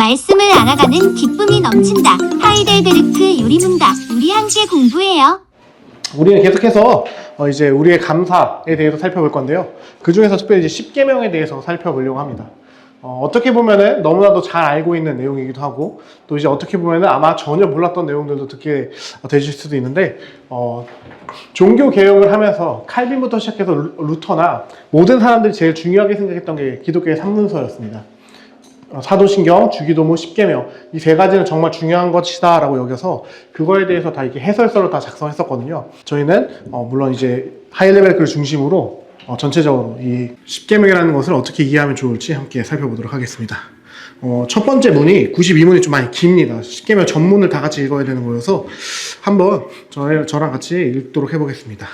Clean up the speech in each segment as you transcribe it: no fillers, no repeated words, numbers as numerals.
말씀을 알아가는 기쁨이 넘친다. 하이델베르크 요리문답. 우리 함께 공부해요. 우리는 계속해서 이제 우리의 감사에 대해서 살펴볼 건데요. 그 중에서 특별히 이제 십계명에 대해서 살펴보려고 합니다. 어떻게 보면은 너무나도 잘 알고 있는 내용이기도 하고, 또 이제 어떻게 보면은 아마 전혀 몰랐던 내용들도 듣게 되실 수도 있는데, 종교 개혁을 하면서 칼빈부터 시작해서 루터나 모든 사람들이 제일 중요하게 생각했던 게 기독교의 삼문서였습니다. 사도신경, 주기도문, 십계명, 이 세 가지는 정말 중요한 것이다 라고 여겨서 그거에 대해서 다 이렇게 해설서를 다 작성했었거든요. 저희는 물론 이제 하이델베르크를 중심으로 전체적으로 이 십계명이라는 것을 어떻게 이해하면 좋을지 함께 살펴보도록 하겠습니다. 첫 번째 문이 92문이 좀 많이 깁니다. 십계명 전문을 다 같이 읽어야 되는 거여서 한번 저랑 같이 읽도록 해보겠습니다.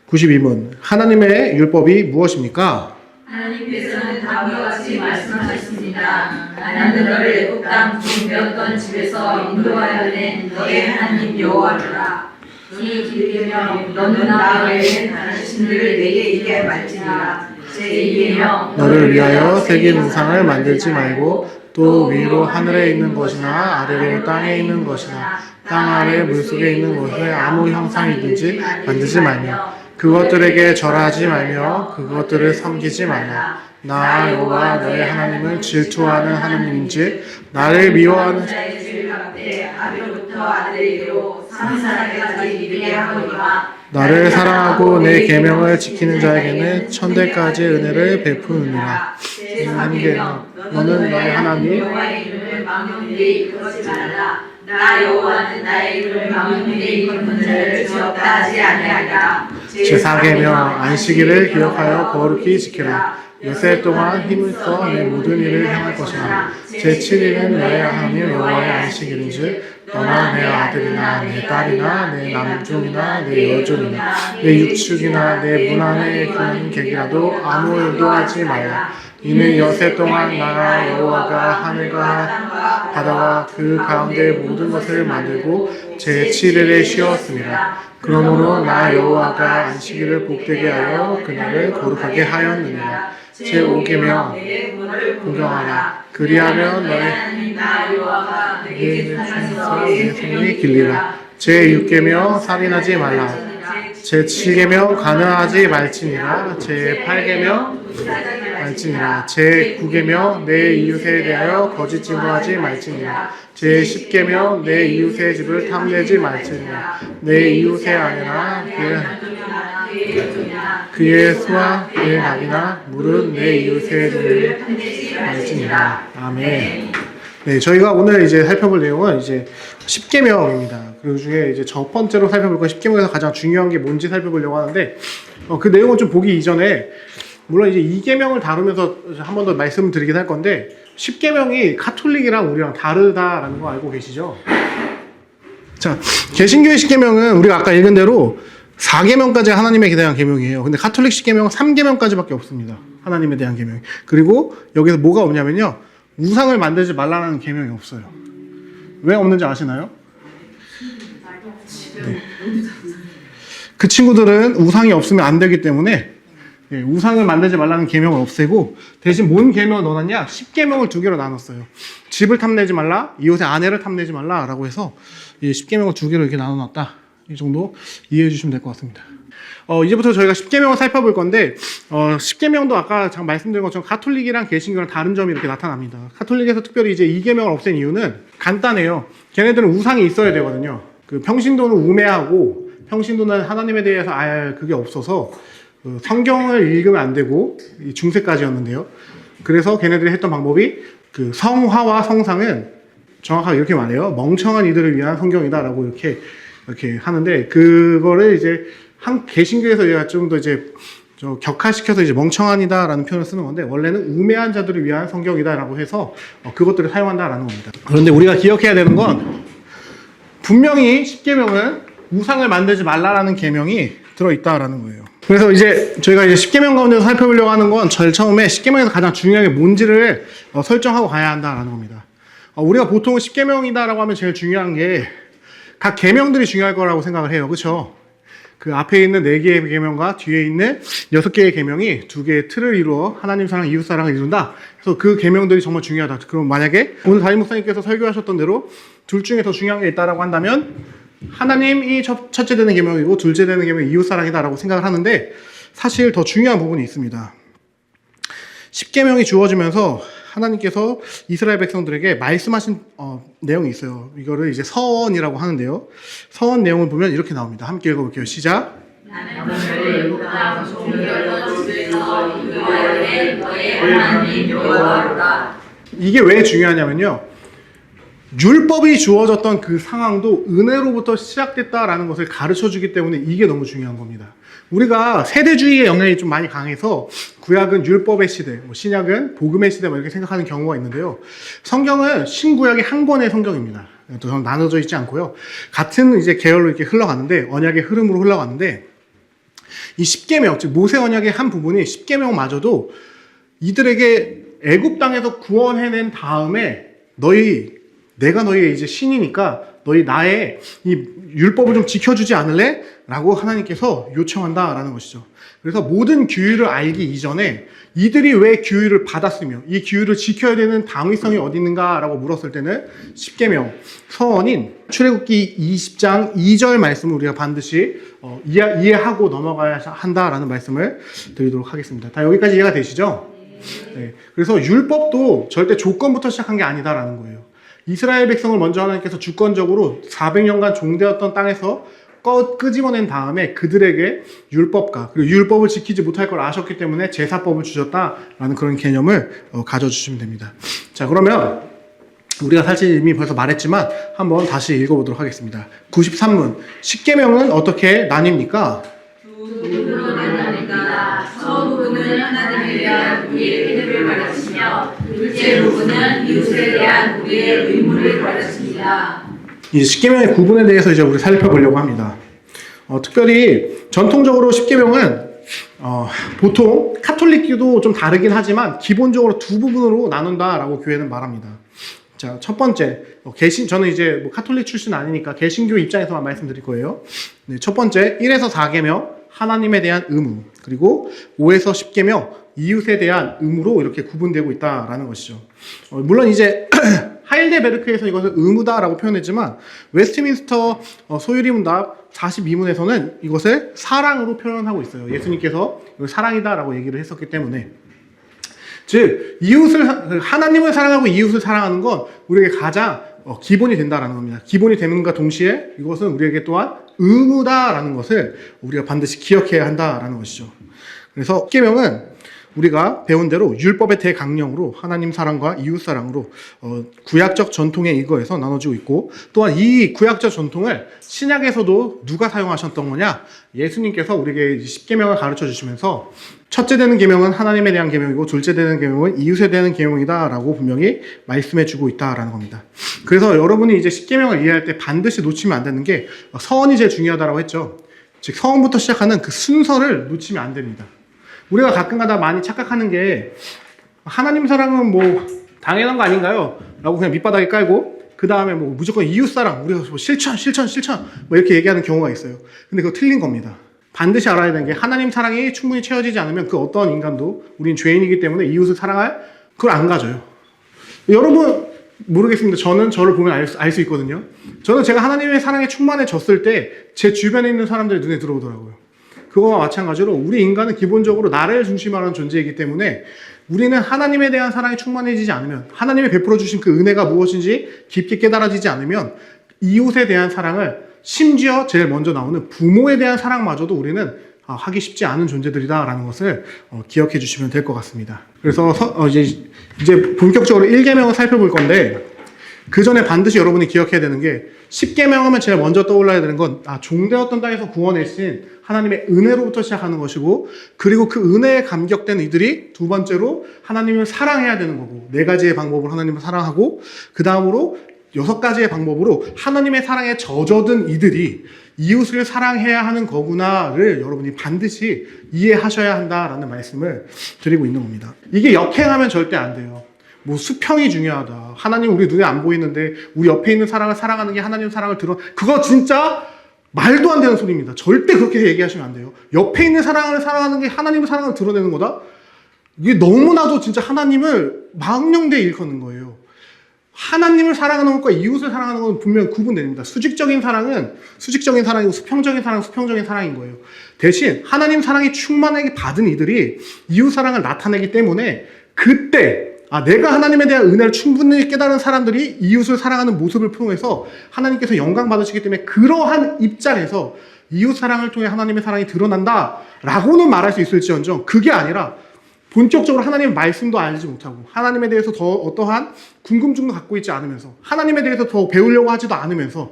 92문, 하나님의 율법이 무엇입니까? 하나님께서는 다음과 같이 말씀하셨습니다. 나는 너를 애굽 땅 종되었던 집에서 인도하여 낸 너의 하나님 여호와라. 이 계명 너는 나 외에 다른 신들을 내게 있게 말지니라. 제2계명 너를 위하여 새긴 우상을 만들지 말고 또 위로 하늘에 있는 것이나 아래로 땅에 있는 것이나 땅 아래 물속에 있는 것에 아무 형상이든지 만들지 말며 그것들에게 절하지 말며 그것들을 섬기지 말라. 나 여호와 너의 하나님은 질투하는 하나님인지 나를 미워하는 자의 죄를 갚되 아비로부터 아들에게로 삼사대까지 이르게 하거니와 나를 사랑하고 내 계명을 지키는 자에게는 천대까지 은혜를 베푸느니라. 제3계명 너는 너의 하나님 여호와의 이름을 망령되이 일컫지 말라. 나 여호와는 나의 이름을 망령되이 일컫는 자를 지었다 하지 아니하리라. 제4계명 안식일을 기억하여 거룩히 지키라. 여세 동안 힘을 써 내 모든 일을 행할 것이라. 제7일은 너의 하나님 여호와의 안식일인즉 너나 내 아들이나 내 딸이나 내 남종이나 내 여종이나 내 육축이나 내 문 안에 든 객이라도 아무 일도 하지 말라. 이는 여세 동안 나라 여호와가 하늘과 바다와 그 가운데 모든 것을 만들고 제7일에 쉬었습니다. 그러므로 나 여호와가 안식일을 복되게 하여 그날을 거룩하게 하였느니라. 제5계명 공경하라. 그리하면 너의 하나님 나 여호와가 내게 예수께서 내 생이 길리라. 제6계명 살인하지 말라. 제7계명 간음하지 말지니라. 제8계명 말지니라. 제9계명 내 이웃에 대하여 거짓 증거하지 말지니라. 제10계명 내 이웃의 집을 탐내지 말지니라. 내 이웃의 아내나 그의 소와 그의 낙이나 물은 내 이웃의 집을 말지니라. 아멘. 네, 저희가 오늘 이제 살펴볼 내용은 이제 십계명입니다. 그 중에 이제 첫 번째로 살펴볼 건 십계명에서 가장 중요한 게 뭔지 살펴보려고 하는데, 그 내용을 좀 보기 이전에 물론 이제 이 계명을 다루면서 한 번 더 말씀을 드리긴 할 건데, 십계명이 카톨릭이랑 우리랑 다르다라는 거 알고 계시죠? 자, 개신교의 십계명은 우리가 아까 읽은 대로 4계명까지 하나님에 대한 계명이에요. 근데 카톨릭 십계명은 3계명까지밖에 없습니다. 하나님에 대한 계명이. 그리고 여기서 뭐가 없냐면요, 우상을 만들지 말라는 계명이 없어요. 왜 없는지 아시나요? 네. 그 친구들은 우상이 없으면 안 되기 때문에 우상을 만들지 말라는 계명을 없애고 대신 뭔 계명을 넣어놨냐? 10계명을 두 개로 나눴어요. 집을 탐내지 말라, 이웃의 아내를 탐내지 말라라고 해서 10계명을 두 개로 이렇게 나눠놨다. 이 정도 이해해 주시면 될 것 같습니다. 이제부터 저희가 십계명을 살펴볼 건데, 십계명도 아까 잠깐 말씀드린 것처럼 카톨릭이랑 개신교랑 다른 점이 이렇게 나타납니다. 카톨릭에서 특별히 이제 이 계명을 없앤 이유는 간단해요. 걔네들은 우상이 있어야 되거든요. 그 평신도는 우매하고 평신도는 하나님에 대해서 알 그게 없어서 성경을 읽으면 안 되고 중세까지였는데요. 그래서 걔네들이 했던 방법이 그 성화와 성상은 정확하게 이렇게 말해요. 멍청한 이들을 위한 성경이다라고 이렇게 하는데, 그거를 이제 개신교에서 얘가 좀 더 이제 격화시켜서 이제 멍청한이다라는 표현을 쓰는 건데, 원래는 우매한 자들을 위한 성경이다라고 해서 그것들을 사용한다라는 겁니다. 그런데 우리가 기억해야 되는 건 분명히 십계명은 우상을 만들지 말라라는 계명이 들어있다라는 거예요. 그래서 이제 저희가 이제 십계명 가운데서 살펴보려고 하는 건 제일 처음에 십계명에서 가장 중요한 게 뭔지를 설정하고 가야 한다라는 겁니다. 우리가 보통 십계명이다라고 하면 제일 중요한 게 각 계명들이 중요할 거라고 생각을 해요. 그렇죠? 그 앞에 있는 4개의 계명과 뒤에 있는 6개의 계명이 2개의 틀을 이루어 하나님 사랑, 이웃 사랑을 이룬다. 그래서 그 계명들이 정말 중요하다. 그럼 만약에 오늘 담임 목사님께서 설교하셨던 대로 둘 중에 더 중요한 게 있다라고 한다면 하나님이 첫째 되는 계명이고 둘째 되는 계명이 이웃사랑이다라고 생각을 하는데 사실 더 중요한 부분이 있습니다. 십계명이 주어지면서 하나님께서 이스라엘 백성들에게 말씀하신 내용이 있어요. 이거를 이제 서원이라고 하는데요. 서원 내용을 보면 이렇게 나옵니다. 함께 읽어볼게요. 시작. 나는 너를 애굽 땅 종되었던 집에서 인도하여 낸 너의 하나님 여호와로다. 이게 왜 중요하냐면요. 율법이 주어졌던 그 상황도 은혜로부터 시작됐다라는 것을 가르쳐 주기 때문에 이게 너무 중요한 겁니다. 우리가 세대주의의 영향이 좀 많이 강해서 구약은 율법의 시대, 신약은 복음의 시대 이렇게 생각하는 경우가 있는데요. 성경은 신구약의 한 권의 성경입니다. 또 나눠져 있지 않고요. 같은 이제 계열로 이렇게 흘러가는데 언약의 흐름으로 흘러가는데 이 십계명, 즉 모세 언약의 한 부분이 십계명마저도 이들에게 애굽 땅에서 구원해낸 다음에 내가 너희의 이제 신이니까 너희 나의 이 율법을 좀 지켜주지 않을래? 라고 하나님께서 요청한다라는 것이죠. 그래서 모든 규율을 알기 이전에 이들이 왜 규율을 받았으며 이 규율을 지켜야 되는 당위성이 어디 있는가라고 물었을 때는 십계명, 서원인 출애굽기 20장 2절 말씀을 우리가 반드시 이해하고 넘어가야 한다라는 말씀을 드리도록 하겠습니다. 다 여기까지 이해가 되시죠? 네. 그래서 율법도 절대 조건부터 시작한 게 아니다라는 거예요. 이스라엘 백성을 먼저 하나님께서 주권적으로 400년간 종되었던 땅에서 끄집어낸 다음에 그들에게 율법과 그리고 율법을 지키지 못할 걸 아셨기 때문에 제사법을 주셨다라는 그런 개념을 가져주시면 됩니다. 자, 그러면 우리가 사실 이미 벌써 말했지만 한번 다시 읽어보도록 하겠습니다. 93문 십계명은 어떻게 나뉩니까? 두 부분으로 나뉩니다. 첫 부분은 하나님에 대한 우리의 기대를 가르치며 둘째 부분은 이웃에 대한 우리의 의무를 가르칩니다. 이 십계명의 구분에 대해서 이제 우리 살펴보려고 합니다. 특별히 전통적으로 십계명은 보통 카톨릭교도 좀 다르긴 하지만 기본적으로 두 부분으로 나눈다라고 교회는 말합니다. 자, 첫 번째 저는 이제 카톨릭 출신 아니니까 개신교 입장에서만 말씀드릴 거예요. 네, 첫 번째 1에서 4계명 하나님에 대한 의무, 그리고 5에서 10계명 이웃에 대한 의무로 이렇게 구분되고 있다라는 것이죠. 물론 이제 하일데베르크에서 이것을 의무다라고 표현했지만 웨스트민스터 소유리 문답 42문에서는 이것을 사랑으로 표현하고 있어요. 예수님께서 이걸 사랑이다라고 얘기를 했었기 때문에. 즉 하나님을 사랑하고 이웃을 사랑하는 건 우리에게 가장 기본이 된다라는 겁니다. 기본이 되는 것과 동시에 이것은 우리에게 또한 의무다라는 것을 우리가 반드시 기억해야 한다라는 것이죠. 그래서 십계명은 우리가 배운 대로 율법의 대강령으로 하나님 사랑과 이웃 사랑으로 구약적 전통에 의거해서 나눠지고 있고, 또한 이 구약적 전통을 신약에서도 누가 사용하셨던 거냐? 예수님께서 우리에게 십계명을 가르쳐 주시면서 첫째 되는 계명은 하나님에 대한 계명이고 둘째 되는 계명은 이웃에 대한 계명이다라고 분명히 말씀해 주고 있다라는 겁니다. 그래서 여러분이 이제 십계명을 이해할 때 반드시 놓치면 안 되는 게 서원이 제일 중요하다라고 했죠. 즉 서원부터 시작하는 그 순서를 놓치면 안 됩니다. 우리가 가끔가다 많이 착각하는 게 하나님 사랑은 뭐 당연한 거 아닌가요? 라고 그냥 밑바닥에 깔고 그 다음에 뭐 무조건 이웃 사랑, 우리가 뭐 실천 뭐 이렇게 얘기하는 경우가 있어요. 근데 그거 틀린 겁니다. 반드시 알아야 되는 게 하나님 사랑이 충분히 채워지지 않으면 그 어떤 인간도 우린 죄인이기 때문에 이웃을 사랑할 그걸 안 가져요. 여러분 모르겠습니다. 저는 저를 보면 알 수 있거든요. 저는 제가 하나님의 사랑에 충만해졌을 때 제 주변에 있는 사람들이 눈에 들어오더라고요. 그거와 마찬가지로 우리 인간은 기본적으로 나를 중심하는 존재이기 때문에 우리는 하나님에 대한 사랑이 충만해지지 않으면, 하나님이 베풀어 주신 그 은혜가 무엇인지 깊게 깨달아지지 않으면 이웃에 대한 사랑을, 심지어 제일 먼저 나오는 부모에 대한 사랑마저도 우리는 하기 쉽지 않은 존재들이다라는 것을 기억해 주시면 될 것 같습니다. 그래서 이제 본격적으로 1계명을 살펴볼 건데, 그 전에 반드시 여러분이 기억해야 되는 게, 10계명 하면 제일 먼저 떠올라야 되는 건 종되었던 땅에서 구원해주신 하나님의 은혜로부터 시작하는 것이고, 그리고 그 은혜에 감격된 이들이 두 번째로 하나님을 사랑해야 되는 거고, 4가지의 방법으로 하나님을 사랑하고, 그 다음으로 6가지의 방법으로 하나님의 사랑에 젖어든 이들이 이웃을 사랑해야 하는 거구나를 여러분이 반드시 이해하셔야 한다라는 말씀을 드리고 있는 겁니다. 이게 역행하면 절대 안 돼요. 뭐 수평이 중요하다. 하나님 우리 눈에 안 보이는데 우리 옆에 있는 사랑을 사랑하는 게 하나님 사랑을 그거 진짜 말도 안 되는 소리입니다. 절대 그렇게 얘기하시면 안 돼요. 옆에 있는 사랑을 사랑하는 게 하나님의 사랑을 드러내는 거다? 이게 너무나도 진짜 하나님을 망령되이 일컫는 거예요. 하나님을 사랑하는 것과 이웃을 사랑하는 것은 분명히 구분됩니다. 수직적인 사랑은 수직적인 사랑이고 수평적인 사랑은 수평적인 사랑인 거예요. 대신 하나님 사랑이 충만하게 받은 이들이 이웃 사랑을 나타내기 때문에 그때 내가 하나님에 대한 은혜를 충분히 깨달은 사람들이 이웃을 사랑하는 모습을 통해서 하나님께서 영광 받으시기 때문에 그러한 입장에서 이웃 사랑을 통해 하나님의 사랑이 드러난다라고는 말할 수 있을지언정 그게 아니라 본격적으로 하나님의 말씀도 알지 못하고 하나님에 대해서 더 어떠한 궁금증도 갖고 있지 않으면서 하나님에 대해서 더 배우려고 하지도 않으면서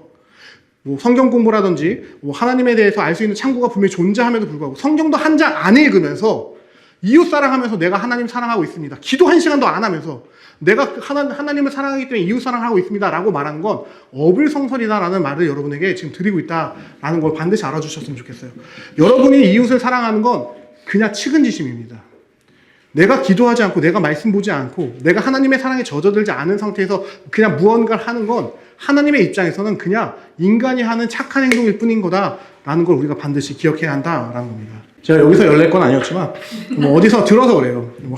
뭐 성경 공부라든지 뭐 하나님에 대해서 알 수 있는 창구가 분명히 존재함에도 불구하고 성경도 한 장 안 읽으면서 이웃 사랑하면서 내가 하나님 사랑하고 있습니다. 기도 한 시간도 안 하면서 내가 하나님을 사랑하기 때문에 이웃 사랑하고 있습니다 라고 말하는 건 어불성설이다라는 말을 여러분에게 지금 드리고 있다라는 걸 반드시 알아주셨으면 좋겠어요. 여러분이 이웃을 사랑하는 건 그냥 측은지심입니다. 내가 기도하지 않고 내가 말씀 보지 않고 내가 하나님의 사랑에 젖어들지 않은 상태에서 그냥 무언가를 하는 건 하나님의 입장에서는 그냥 인간이 하는 착한 행동일 뿐인 거다라는 걸 우리가 반드시 기억해야 한다라는 겁니다. 제가 여기서 14건 아니었지만 뭐 어디서 들어서 그래요. 뭐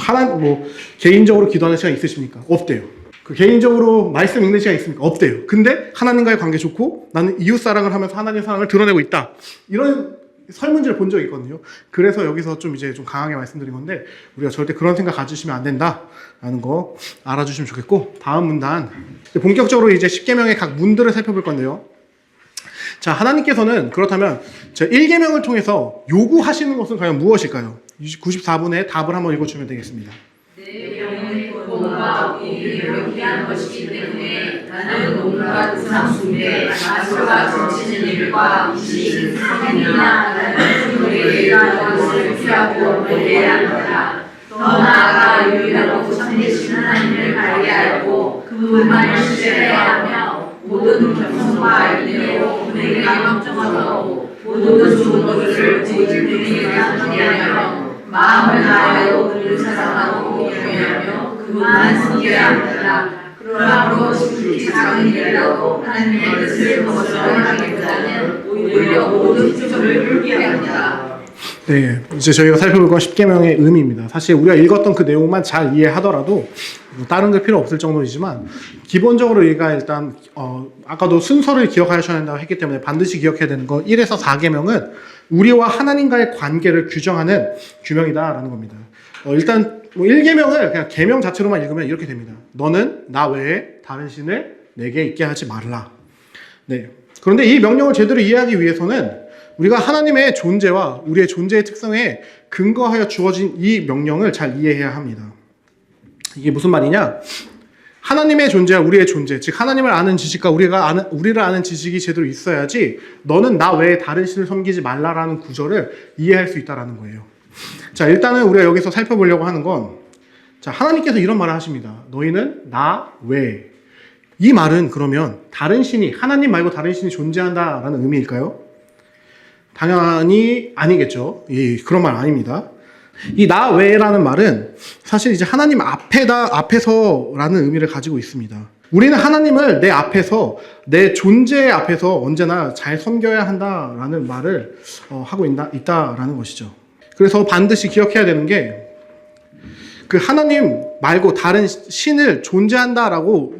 개인적으로 기도하는 시간 있으십니까? 없대요. 그 개인적으로 말씀 읽는 시간 있습니까? 없대요. 근데 하나님과의 관계 좋고 나는 이웃 사랑을 하면서 하나님의 사랑을 드러내고 있다. 이런 설문지를 본 적이 있거든요. 그래서 여기서 좀 강하게 말씀드린 건데 우리가 절대 그런 생각 가지시면 안 된다라는 거 알아주시면 좋겠고 다음 문단 본격적으로 이제 10계명의 각 문들을 살펴볼 건데요. 자, 하나님께서는 그렇다면 1계명을 통해서 요구하시는 것은 과연 무엇일까요? 94분의 답을 한번 읽어주면 되겠습니다. 내 영혼의 구원과 의를 위한 것이기 때문에 나는 온갖 우상 숭배, 마술과 점치는 일과 음식, 성행이나 다른 소리에 이러한 것을 피하고 멀리해야 합니다. 더 나아가 유일하고 참되신 하나님을 발견하고 그분만을 신뢰해야 하며 모든 겸손과 인내로 그에게 감정하고 모든 좋은 것을 우리에게 나누며 마음을 다하여 그를 사랑하고 경외하며 그만 섬겨야 합니다. 그러므로 지극히 작은 일이라도 하나님의 뜻을 거절하기보다는 오히려 모든 기적을 풀게 합니다. 네, 이제 저희가 살펴볼 건 10계명의 의미입니다. 사실 우리가 읽었던 그 내용만 잘 이해하더라도 다른 게 필요 없을 정도이지만 기본적으로 우리가 일단 아까도 순서를 기억하셔야 한다고 했기 때문에 반드시 기억해야 되는 거 1에서 4계명은 우리와 하나님과의 관계를 규정하는 규명이다라는 겁니다. 일단 뭐 1계명을 그냥 계명 자체로만 읽으면 이렇게 됩니다. 너는 나 외에 다른 신을 내게 있게 하지 말라. 네. 그런데 이 명령을 제대로 이해하기 위해서는 우리가 하나님의 존재와 우리의 존재의 특성에 근거하여 주어진 이 명령을 잘 이해해야 합니다. 이게 무슨 말이냐? 하나님의 존재와 우리의 존재, 즉 하나님을 아는 지식과 우리를 아는 지식이 제대로 있어야지 너는 나 외에 다른 신을 섬기지 말라라는 구절을 이해할 수 있다는 거예요. 자, 일단은 우리가 여기서 살펴보려고 하는 건 하나님께서 이런 말을 하십니다. 너희는 나 외에. 이 말은 그러면 다른 신이 하나님 말고 다른 신이 존재한다라는 의미일까요? 당연히 아니겠죠. 그런 말 아닙니다. 이 나 외라는 말은 사실 이제 하나님 앞에서라는 의미를 가지고 있습니다. 우리는 하나님을 내 앞에서, 내 존재 앞에서 언제나 잘 섬겨야 한다라는 말을 하고 있다라는 것이죠. 그래서 반드시 기억해야 되는 게 그 하나님 말고 다른 신을 존재한다라고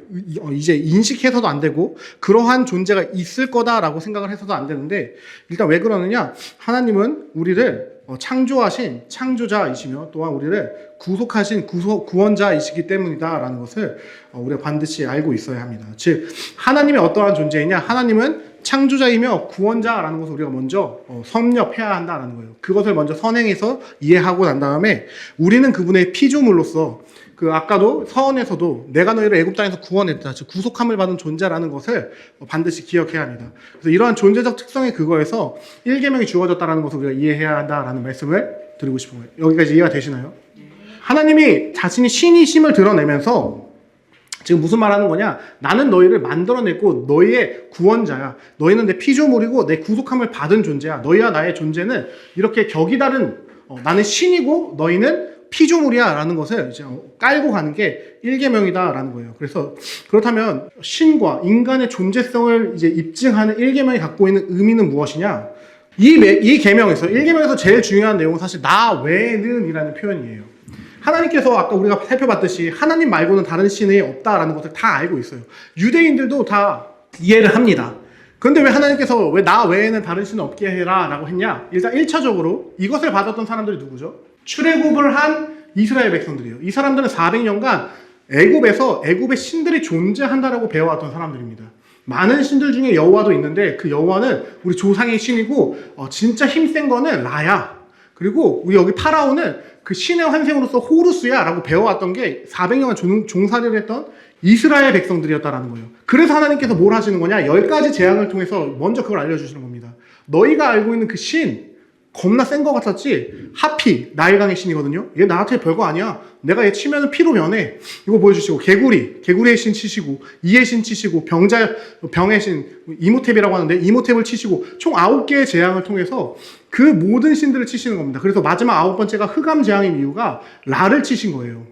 이제 인식해서도 안 되고 그러한 존재가 있을 거다라고 생각을 해서도 안 되는데 일단 왜 그러느냐? 하나님은 우리를 창조하신 창조자이시며 또한 우리를 구속하신 구원자이시기 때문이다라는 것을 우리가 반드시 알고 있어야 합니다. 즉 하나님의 어떠한 존재이냐? 하나님은 창조자이며 구원자라는 것을 우리가 먼저 섭렵해야 한다는 거예요. 그것을 먼저 선행해서 이해하고 난 다음에 우리는 그분의 피조물로서 그 아까도 서원에서도 내가 너희를 애굽 땅에서 구원했다, 즉 구속함을 받은 존재라는 것을 반드시 기억해야 합니다. 그래서 이러한 존재적 특성의 그거에서 1계명이 주어졌다는 것을 우리가 이해해야 한다라는 말씀을 드리고 싶은 거예요. 여기까지 이해가 되시나요? 하나님이 자신이 신이심을 드러내면서 지금 무슨 말 하는 거냐? 나는 너희를 만들어냈고 너희의 구원자야. 너희는 내 피조물이고 내 구속함을 받은 존재야. 너희와 나의 존재는 이렇게 격이 다른 나는 신이고 너희는 피조물이야 라는 것을 이제 깔고 가는 게 1계명이다 라는 거예요. 그래서 그렇다면 신과 인간의 존재성을 이제 입증하는 1계명이 갖고 있는 의미는 무엇이냐? 이 계명에서 1계명에서 제일 중요한 내용은 사실 나 외에는 이라는 표현이에요. 하나님께서 아까 우리가 살펴봤듯이 하나님 말고는 다른 신이 없다라는 것을 다 알고 있어요. 유대인들도 다 이해를 합니다. 그런데 왜 하나님께서 왜 나 외에는 다른 신은 없게 해라 라고 했냐? 일단 1차적으로 이것을 받았던 사람들이 누구죠? 출애굽을 한 이스라엘 백성들이에요. 이 사람들은 400년간 애굽에서 애굽의 신들이 존재한다라고 배워왔던 사람들입니다. 많은 신들 중에 여호와도 있는데 그 여호와는 우리 조상의 신이고 진짜 힘센 거는 라야. 그리고 우리 여기 파라오는 그 신의 환생으로서 호루스야 라고 배워왔던 게 400년간 종살이를 했던 이스라엘 백성들이었다라는 거예요. 그래서 하나님께서 뭘 하시는 거냐? 10가지 재앙을 통해서 먼저 그걸 알려주시는 겁니다. 너희가 알고 있는 그 신, 겁나 센 거 같았지? 하피, 나일강의 신이거든요. 얘 나한테 별거 아니야. 내가 얘 치면은 피로 변해. 이거 보여주시고, 개구리의 신 치시고, 이의 신 치시고, 병의 신, 이모탭이라고 하는데, 이모탭을 치시고, 총 9개의 재앙을 통해서 그 모든 신들을 치시는 겁니다. 그래서 마지막 9번째가 흑암 재앙인 이유가 라를 치신 거예요.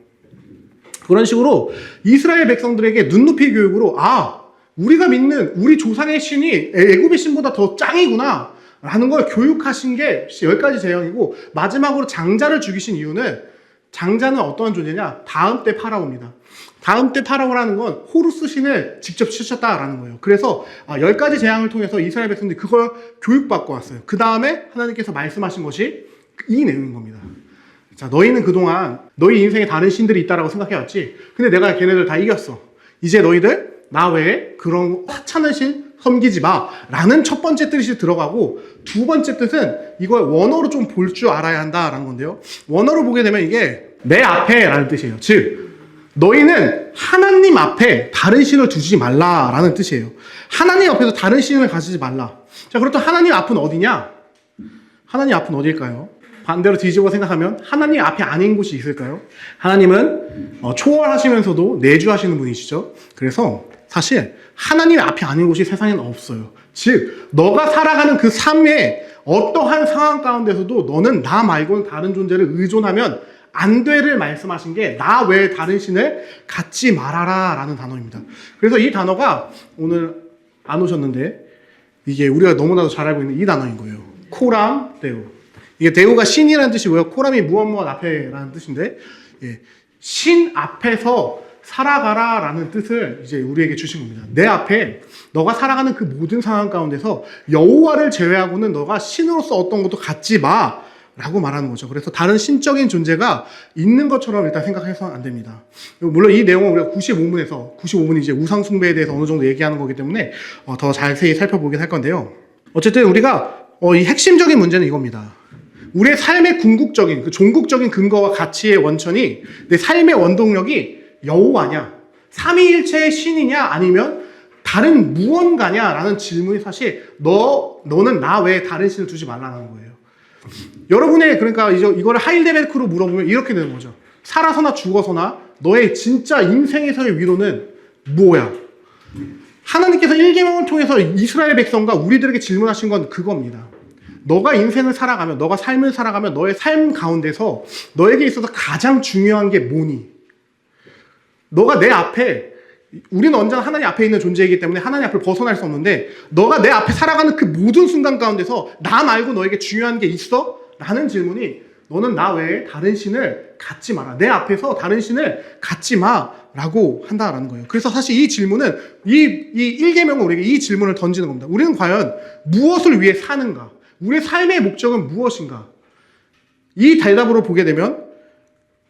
그런 식으로 이스라엘 백성들에게 눈높이 교육으로, 우리가 믿는 우리 조상의 신이 애굽의 신보다 더 짱이구나 라는 걸 교육하신 게 10가지 재앙이고, 마지막으로 장자를 죽이신 이유는, 장자는 어떠한 존재냐? 다음 때 파라오입니다. 다음 때 파라오라는 건 호루스 신을 직접 치셨다라는 거예요. 그래서 10가지 재앙을 통해서 이스라엘 백성들이 그걸 교육받고 왔어요. 그 다음에 하나님께서 말씀하신 것이 이 내용인 겁니다. 자, 너희는 그동안 너희 인생에 다른 신들이 있다라고 생각해왔지. 근데 내가 걔네들 다 이겼어. 이제 너희들 나 외에 그런 하찮은 신 섬기지 마 라는 첫 번째 뜻이 들어가고, 두 번째 뜻은 이걸 원어로 좀 볼 줄 알아야 한다라는 건데요. 원어로 보게 되면 이게 내 앞에 라는 뜻이에요. 즉 너희는 하나님 앞에 다른 신을 두지 말라라는 뜻이에요. 하나님 앞에서 다른 신을 가지지 말라. 자, 그렇다면 하나님 앞은 어디냐? 하나님 앞은 어디일까요? 반대로 뒤집어 생각하면 하나님 앞에 아닌 곳이 있을까요? 하나님은 초월하시면서도 내주하시는 분이시죠. 그래서 사실 하나님 앞에 아닌 곳이 세상에는 없어요. 즉 너가 살아가는 그 삶의 어떠한 상황 가운데서도 너는 나 말고는 다른 존재를 의존하면 안 되를 말씀하신 게 나 외에 다른 신을 갖지 말아라 라는 단어입니다. 그래서 이 단어가 오늘 안 오셨는데 이게 우리가 너무나도 잘 알고 있는 이 단어인 거예요. 코람 데우. 이게 데우가 신이라는 뜻이고요. 코람이 무엇 앞에라는 뜻인데, 신 앞에서 살아가라 라는 뜻을 이제 우리에게 주신 겁니다. 내 앞에 너가 살아가는 그 모든 상황 가운데서 여호와를 제외하고는 너가 신으로서 어떤 것도 갖지 마 라고 말하는 거죠. 그래서 다른 신적인 존재가 있는 것처럼 일단 생각해서는 안 됩니다. 물론 이 내용은 우리가 95문이 이제 우상 숭배에 대해서 어느 정도 얘기하는 거기 때문에 더 자세히 살펴보긴 할 건데요. 어쨌든 우리가 이 핵심적인 문제는 이겁니다. 우리의 삶의 궁극적인, 그 종국적인 근거와 가치의 원천이, 내 삶의 원동력이 여호와냐, 삼위일체의 신이냐, 아니면 다른 무언가냐 라는 질문이 사실 너는 나 외에 다른 신을 두지 말라는 거예요. 여러분의, 그러니까 이거를 하이데베크로 물어보면 이렇게 되는 거죠. 살아서나 죽어서나 너의 진짜 인생에서의 위로는 뭐야? 하나님께서 1계명을 통해서 이스라엘 백성과 우리들에게 질문하신 건 그겁니다. 너가 인생을 살아가면, 너가 삶을 살아가면 너의 삶 가운데서 너에게 있어서 가장 중요한 게 뭐니? 너가 내 앞에, 우리는 언제나 하나님 앞에 있는 존재이기 때문에 하나님 앞을 벗어날 수 없는데, 너가 내 앞에 살아가는 그 모든 순간 가운데서 나 말고 너에게 중요한 게 있어? 라는 질문이, 너는 나 외에 다른 신을 갖지 마라. 내 앞에서 다른 신을 갖지 마. 라고 한다라는 거예요. 그래서 사실 이 질문은, 이 1계명은 우리에게 이 질문을 던지는 겁니다. 우리는 과연 무엇을 위해 사는가? 우리의 삶의 목적은 무엇인가? 이 대답으로 보게 되면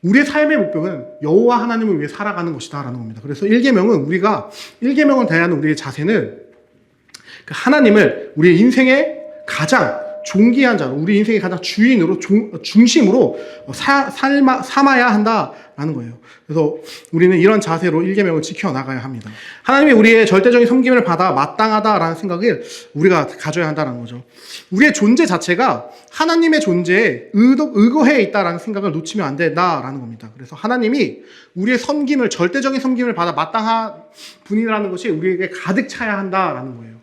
우리의 삶의 목표는 여호와 하나님을 위해 살아가는 것이다 라는 겁니다. 그래서 1계명을 대하는 우리의 자세는 하나님을 우리의 인생의 가장 존귀한 자로, 우리 인생의 가장 주인으로, 중심으로 삼아야 한다라는 거예요. 그래서 우리는 이런 자세로 1계명을 지켜나가야 합니다. 하나님이 우리의 절대적인 섬김을 받아 마땅하다라는 생각을 우리가 가져야 한다는 거죠. 우리의 존재 자체가 하나님의 존재에 의거해 있다라는 생각을 놓치면 안 된다라는 겁니다. 그래서 하나님이 우리의 섬김을, 절대적인 섬김을 받아 마땅한 분이라는 것이 우리에게 가득 차야 한다라는 거예요.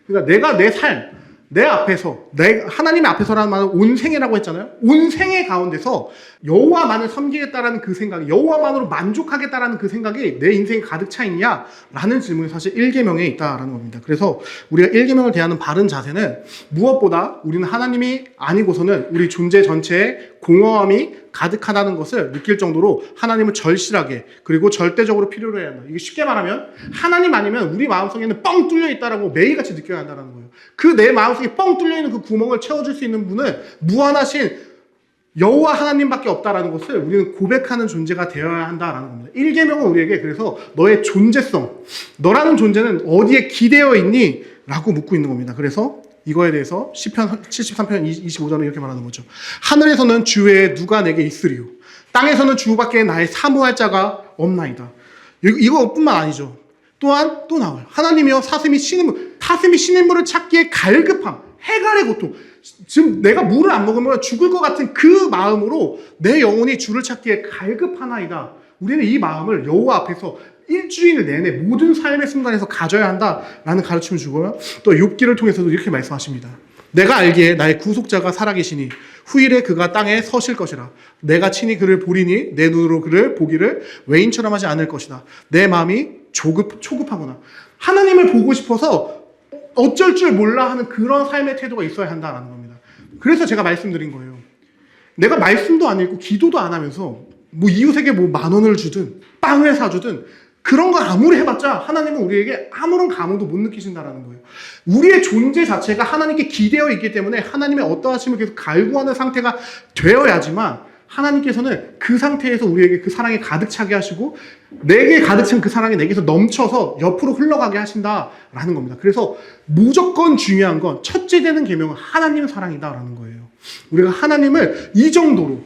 그러니까 내가 내 삶, 내 앞에서, 하나님의 앞에서라는 말은 온생애라고 했잖아요. 온생애 가운데서 여호와만을 섬기겠다라는 그 생각이, 여호와만으로 만족하겠다라는 그 생각이 내 인생에 가득 차 있냐? 라는 질문이 사실 1계명에 있다라는 겁니다. 그래서 우리가 1계명을 대하는 바른 자세는 무엇보다 우리는 하나님이 아니고서는 우리 존재 전체의 공허함이 가득하다는 것을 느낄 정도로 하나님을 절실하게 그리고 절대적으로 필요로 해야 한다. 이게 쉽게 말하면 하나님 아니면 우리 마음속에는 뻥 뚫려 있다라고 매일같이 느껴야 한다는 거예요. 그 내 마음속에 뻥 뚫려 있는 그 구멍을 채워줄 수 있는 분은 무한하신 여호와 하나님밖에 없다라는 것을 우리는 고백하는 존재가 되어야 한다라는 겁니다. 1계명은 우리에게 그래서 너의 존재성, 너라는 존재는 어디에 기대어 있니? 라고 묻고 있는 겁니다. 그래서 이거에 대해서 시편 73편 25절은 이렇게 말하는 거죠. 하늘에서는 주 외에 누가 내게 있으리요? 땅에서는 주밖에 나의 사모할 자가 없나이다. 이거뿐만 아니죠. 또한 또 나와요. 하나님이여 사슴이 쉬는 물을 찾기에 갈급함, 해갈의 고통. 지금 내가 물을 안 먹으면 죽을 것 같은 그 마음으로 내 영혼이 주를 찾기에 갈급하나이다. 우리는 이 마음을 여호와 앞에서 일주일 내내 모든 삶의 순간에서 가져야 한다라는 가르침을 주고요. 또 욥기를 통해서도 이렇게 말씀하십니다. 내가 알기에 나의 구속자가 살아계시니 후일에 그가 땅에 서실 것이라. 내가 친히 그를 보리니 내 눈으로 그를 보기를 외인처럼 하지 않을 것이다. 내 마음이 초급하구나. 하나님을 보고 싶어서 어쩔 줄 몰라 하는 그런 삶의 태도가 있어야 한다는 겁니다. 그래서 제가 말씀드린 거예요. 내가 말씀도 안 읽고 기도도 안 하면서 뭐 이웃에게 뭐 10,000원을 주든 빵을 사주든 그런 거 아무리 해봤자 하나님은 우리에게 아무런 감흥도 못 느끼신다라는 거예요. 우리의 존재 자체가 하나님께 기대어 있기 때문에 하나님의 어떠하심을 계속 갈구하는 상태가 되어야지만 하나님께서는 그 상태에서 우리에게 그 사랑이 가득 차게 하시고 내게 가득 찬 그 사랑이 내게서 넘쳐서 옆으로 흘러가게 하신다라는 겁니다. 그래서 무조건 중요한 건 첫째 되는 계명은 하나님의 사랑이다라는 거예요. 우리가 하나님을 이 정도로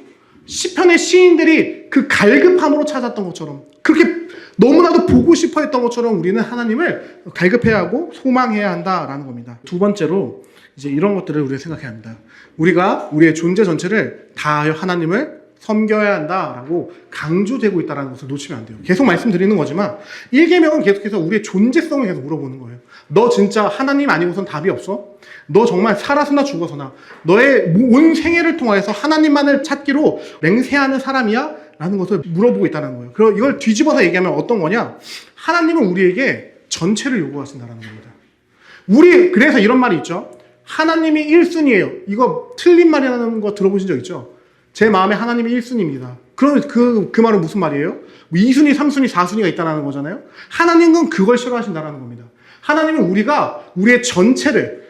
시편의 시인들이 그 갈급함으로 찾았던 것처럼 그렇게 너무나도 보고 싶어 했던 것처럼 우리는 하나님을 갈급해야 하고 소망해야 한다라는 겁니다. 두 번째로 이제 이런 것들을 우리가 생각해야 합니다. 우리가 우리의 존재 전체를 다하여 하나님을 섬겨야 한다라고 강조되고 있다는 것을 놓치면 안 돼요. 계속 말씀드리는 거지만 1계명은 계속해서 우리의 존재성을 계속 물어보는 거예요. 너 진짜 하나님 아니고선 답이 없어? 너 정말 살아서나 죽어서나 너의 온 생애를 통해서 하나님만을 찾기로 맹세하는 사람이야? 라는 것을 물어보고 있다는 거예요. 그리고 이걸 뒤집어서 얘기하면 어떤 거냐? 하나님은 우리에게 전체를 요구하신다는 겁니다. 그래서 이런 말이 있죠. 하나님이 1순위예요. 이거 틀린 말이라는 거 들어보신 적 있죠? 제 마음에 하나님이 1순위입니다. 그러면 그 말은 무슨 말이에요? 뭐 2순위, 3순위, 4순위가 있다는 거잖아요. 하나님은 그걸 싫어하신다는 겁니다. 하나님은 우리의 전체를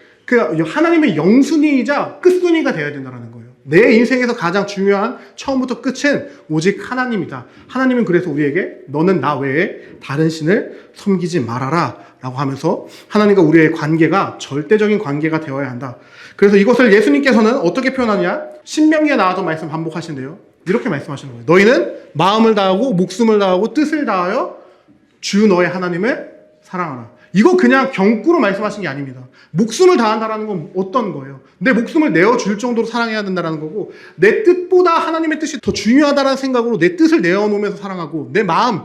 하나님의 영순위이자 끝순위가 되어야 된다는 거예요. 내 인생에서 가장 중요한 처음부터 끝은 오직 하나님이다. 하나님은 그래서 우리에게 너는 나 외에 다른 신을 섬기지 말아라 라고 하면서 하나님과 우리의 관계가 절대적인 관계가 되어야 한다. 그래서 이것을 예수님께서는 어떻게 표현하냐? 신명기에 나와서 말씀 반복하신대요. 이렇게 말씀하시는 거예요. 너희는 마음을 다하고 목숨을 다하고 뜻을 다하여 주 너의 하나님을 사랑하라. 이거 그냥 경구로 말씀하신 게 아닙니다. 목숨을 다한다라는 건 어떤 거예요? 내 목숨을 내어줄 정도로 사랑해야 된다는 거고 내 뜻보다 하나님의 뜻이 더 중요하다는 생각으로 내 뜻을 내어놓으면서 사랑하고 내 마음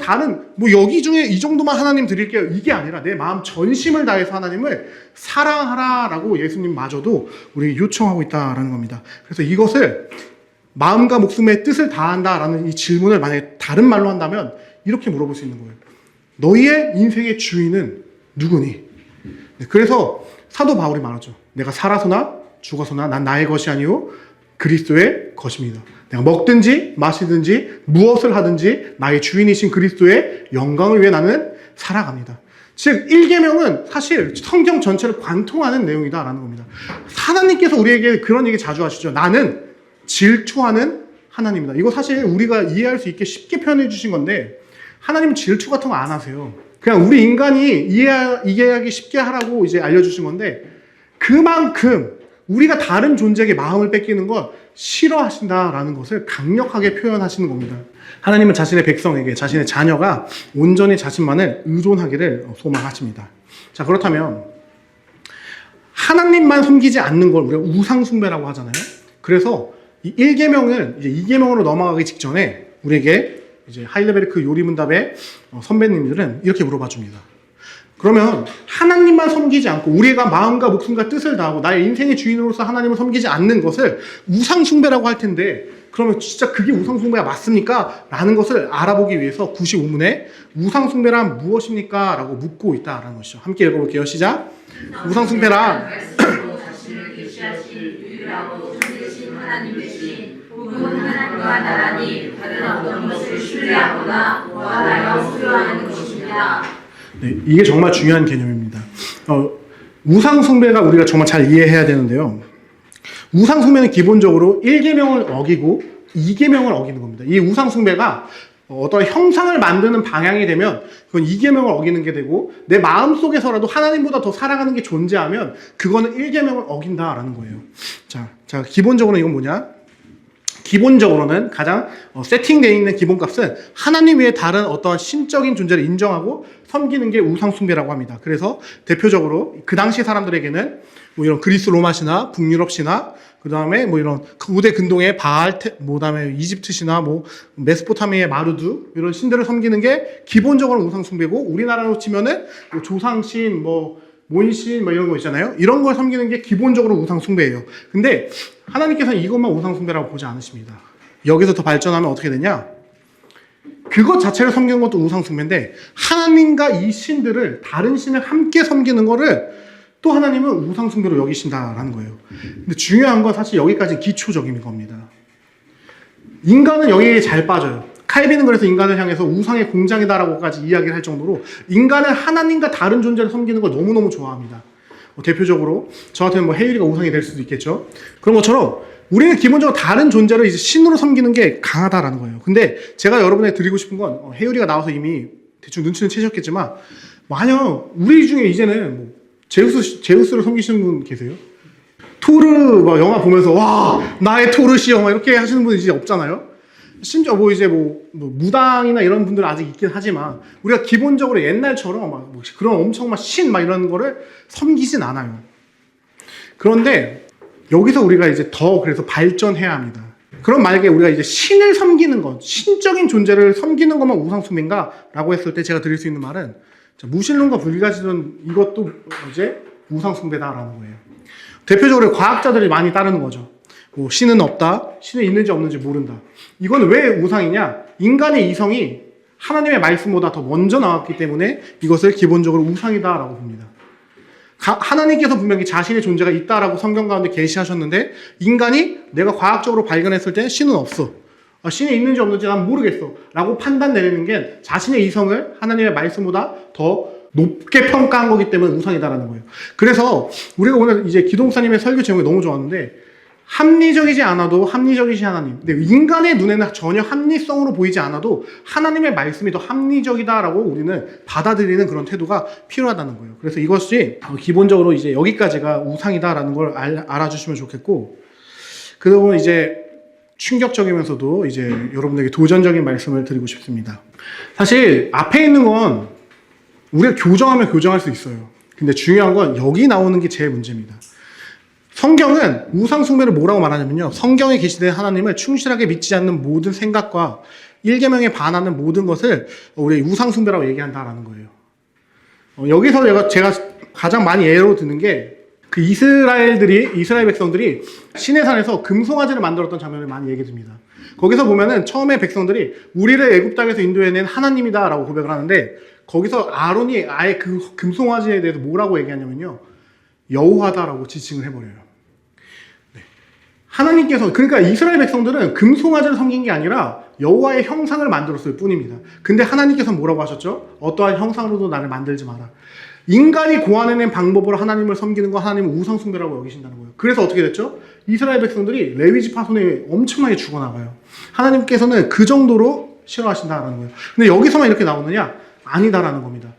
다른 여기 중에 이 정도만 하나님 드릴게요. 이게 아니라 내 마음 전심을 다해서 하나님을 사랑하라라고 예수님마저도 우리에게 요청하고 있다라는 겁니다. 그래서 이것을 마음과 목숨의 뜻을 다한다라는 이 질문을 만약에 다른 말로 한다면 이렇게 물어볼 수 있는 거예요. 너희의 인생의 주인은 누구니? 그래서 사도 바울이 말하죠. 내가 살아서나 죽어서나 난 나의 것이 아니오 그리스도의 것입니다. 내가 먹든지 마시든지 무엇을 하든지 나의 주인이신 그리스도의 영광을 위해 나는 살아갑니다. 즉 1계명은 사실 성경 전체를 관통하는 내용이다라는 겁니다. 하나님께서 우리에게 그런 얘기 자주 하시죠. 나는 질투하는 하나님이다. 이거 사실 우리가 이해할 수 있게 쉽게 표현해 주신 건데 하나님은 질투 같은 거 안 하세요. 그냥 우리 인간이 이해하기 쉽게 하라고 이제 알려주신 건데 그만큼 우리가 다른 존재에게 마음을 뺏기는 걸 싫어하신다라는 것을 강력하게 표현하시는 겁니다. 하나님은 자신의 백성에게 자신의 자녀가 온전히 자신만을 의존하기를 소망하십니다. 자, 그렇다면 하나님만 섬기지 않는 걸 우리가 우상숭배라고 하잖아요. 그래서 이 1계명을 이제 2계명으로 넘어가기 직전에 우리에게 이제 하일레베르크 요리문답의 선배님들은 이렇게 물어봐 줍니다. 그러면 하나님만 섬기지 않고 우리가 마음과 목숨과 뜻을 다하고 나의 인생의 주인으로서 하나님을 섬기지 않는 것을 우상숭배라고 할 텐데 그러면 진짜 그게 우상숭배가 맞습니까? 라는 것을 알아보기 위해서 95문에 우상숭배란 무엇입니까? 라고 묻고 있다라는 것이죠. 함께 읽어볼게요. 시작. 우상숭배란 하나님 대신 혹은 하나님과 나란히 다른 어떤 것을 신뢰하거나 원하여 수요하는 것입니다. 네, 이게 정말 중요한 개념입니다. 우상 숭배가 우리가 정말 잘 이해해야 되는데요. 우상 숭배는 기본적으로 1계명을 어기고 2계명을 어기는 겁니다. 이 우상 숭배가 어떤 형상을 만드는 방향이 되면 그건 2계명을 어기는 게 되고, 내 마음속에서라도 하나님보다 더 사랑하는 게 존재하면 그거는 1계명을 어긴다라는 거예요. 자, 기본적으로 이건 뭐냐? 기본적으로는 가장 세팅되어 있는 기본값은 하나님 외에 다른 어떤 신적인 존재를 인정하고 섬기는 게 우상숭배라고 합니다. 그래서 대표적으로 그 당시 사람들에게는 뭐 이런 그리스 로마 신화, 북유럽 신화, 그 다음에 뭐 이런 고대 근동의 바알, 뭐 다음에 이집트 신화, 뭐 메소포타미아의 마르두, 이런 신들을 섬기는 게 기본적으로 우상숭배고, 우리나라로 치면은 뭐 조상신, 뭐 몬신, 뭐 이런 거 있잖아요. 이런 걸 섬기는 게 기본적으로 우상숭배예요. 근데 하나님께서는 이것만 우상숭배라고 보지 않으십니다. 여기서 더 발전하면 어떻게 되냐? 그것 자체를 섬기는 것도 우상숭배인데, 하나님과 이 신들을, 다른 신을 함께 섬기는 거를 또 하나님은 우상숭배로 여기신다라는 거예요. 근데 중요한 건 사실 여기까지 기초적인 겁니다. 인간은 여기에 잘 빠져요. 칼빈은 그래서 인간을 향해서 우상의 공장이다라고까지 이야기를 할 정도로 인간은 하나님과 다른 존재를 섬기는 걸 너무너무 좋아합니다. 대표적으로 저한테는 뭐 해율이가 우상이 될 수도 있겠죠. 그런 것처럼 우리는 기본적으로 다른 존재를 이제 신으로 섬기는 게 강하다라는 거예요. 근데 제가 여러분에게 드리고 싶은 건, 해율이가 나와서 이미 대충 눈치는 채셨겠지만, 만약 우리 중에 이제는 뭐 제우스를 섬기시는 분 계세요? 토르 막 영화 보면서 와 나의 토르시여 막 이렇게 하시는 분이 이제 없잖아요. 심지어 뭐 이제 뭐 무당이나 이런 분들은 아직 있긴 하지만, 우리가 기본적으로 옛날처럼 막 뭐 그런 엄청 막 신 막 이런 거를 섬기진 않아요. 그런데 여기서 우리가 이제 더 그래서 발전해야 합니다. 그럼 만약에 우리가 이제 신을 섬기는 것, 신적인 존재를 섬기는 것만 우상숭배인가? 라고 했을 때 제가 드릴 수 있는 말은, 무신론과 불가지론 이것도 이제 우상숭배다라는 거예요. 대표적으로 과학자들이 많이 따르는 거죠. 뭐 신은 없다, 신이 있는지 없는지 모른다. 이건 왜 우상이냐? 인간의 이성이 하나님의 말씀보다 더 먼저 나왔기 때문에 이것을 기본적으로 우상이다라고 봅니다. 하나님께서 분명히 자신의 존재가 있다라고 성경 가운데 계시하셨는데, 인간이 내가 과학적으로 발견했을 때 신은 없어, 신이 있는지 없는지 난 모르겠어 라고 판단 내리는 게 자신의 이성을 하나님의 말씀보다 더 높게 평가한 거기 때문에 우상이다라는 거예요. 그래서 우리가 오늘 이제 기동사님의 설교 제목이 너무 좋았는데, 합리적이지 않아도 합리적이신 하나님. 근데 인간의 눈에는 전혀 합리성으로 보이지 않아도 하나님의 말씀이 더 합리적이다라고 우리는 받아들이는 그런 태도가 필요하다는 거예요. 그래서 이것이 기본적으로 이제 여기까지가 우상이다라는 걸 알아주시면 좋겠고, 그리고 이제 충격적이면서도 이제 여러분들에게 도전적인 말씀을 드리고 싶습니다. 사실 앞에 있는 건 우리가 교정하면 교정할 수 있어요. 근데 중요한 건 여기 나오는 게 제일 문제입니다. 성경은 우상숭배를 뭐라고 말하냐면요, 성경에 계시된 하나님을 충실하게 믿지 않는 모든 생각과 1계명에 반하는 모든 것을 우리 우상숭배라고 얘기한다라는 거예요. 여기서 제가 가장 많이 예로 드는 게, 그 이스라엘 백성들이 시내산에서 금송아지를 만들었던 장면을 많이 얘기 듭니다. 거기서 보면은 처음에 백성들이 우리를 애굽 땅에서 인도해낸 하나님이다라고 고백을 하는데, 거기서 아론이 아예 그 금송아지에 대해서 뭐라고 얘기하냐면요, 여호와다라고 지칭을 해버려요. 네. 하나님께서, 그러니까 이스라엘 백성들은 금송아지를 섬긴 게 아니라 여호와의 형상을 만들었을 뿐입니다. 근데 하나님께서 뭐라고 하셨죠? 어떠한 형상으로도 나를 만들지 마라. 인간이 고안해낸 방법으로 하나님을 섬기는 거 하나님은 우상숭배라고 여기신다는 거예요. 그래서 어떻게 됐죠? 이스라엘 백성들이 레위지 파손에 엄청나게 죽어나가요. 하나님께서는 그 정도로 싫어하신다는 거예요. 근데 여기서만 이렇게 나오느냐? 아니다라는 겁니다.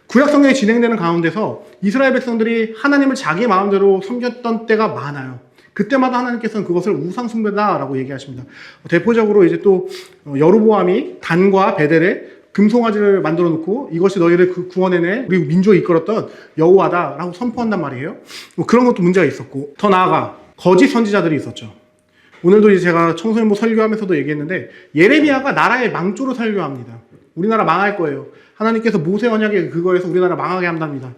구약성경이 진행되는 가운데서 이스라엘 백성들이 하나님을 자기 마음대로 섬겼던 때가 많아요. 그때마다 하나님께서는 그것을 우상숭배다라고 얘기하십니다. 대표적으로 이제 또 여로보암이 단과 베델에 금송아지를 만들어 놓고 이것이 너희를 구원해내 우리 민족이 이끌었던 여호와다라고 선포한단 말이에요. 뭐 그런 것도 문제가 있었고, 더 나아가 거짓 선지자들이 있었죠. 오늘도 이제 제가 청소년부 설교하면서도 얘기했는데, 예레미야가 나라의 망조로 설교합니다. 우리나라 망할 거예요. 하나님께서 모세 언약에 그거에서 우리나라 망하게 한답니다.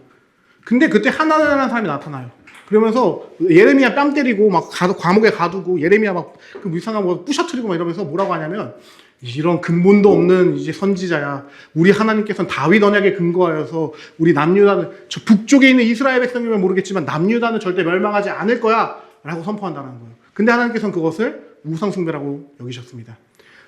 근데 그때 하나라는 사람이 나타나요. 그러면서 예레미야 뺨 때리고 막 감옥에 가두고, 예레미야 막 그 이상한 거 부셔뜨리고 막 이러면서 뭐라고 하냐면, 이런 근본도 없는 이제 선지자야. 우리 하나님께서는 다윗 언약에 근거하여서 우리 남유다는, 저 북쪽에 있는 이스라엘 백성이면 모르겠지만 남유다는 절대 멸망하지 않을 거야 라고 선포한다는 거예요. 근데 하나님께서는 그것을 우상숭배라고 여기셨습니다.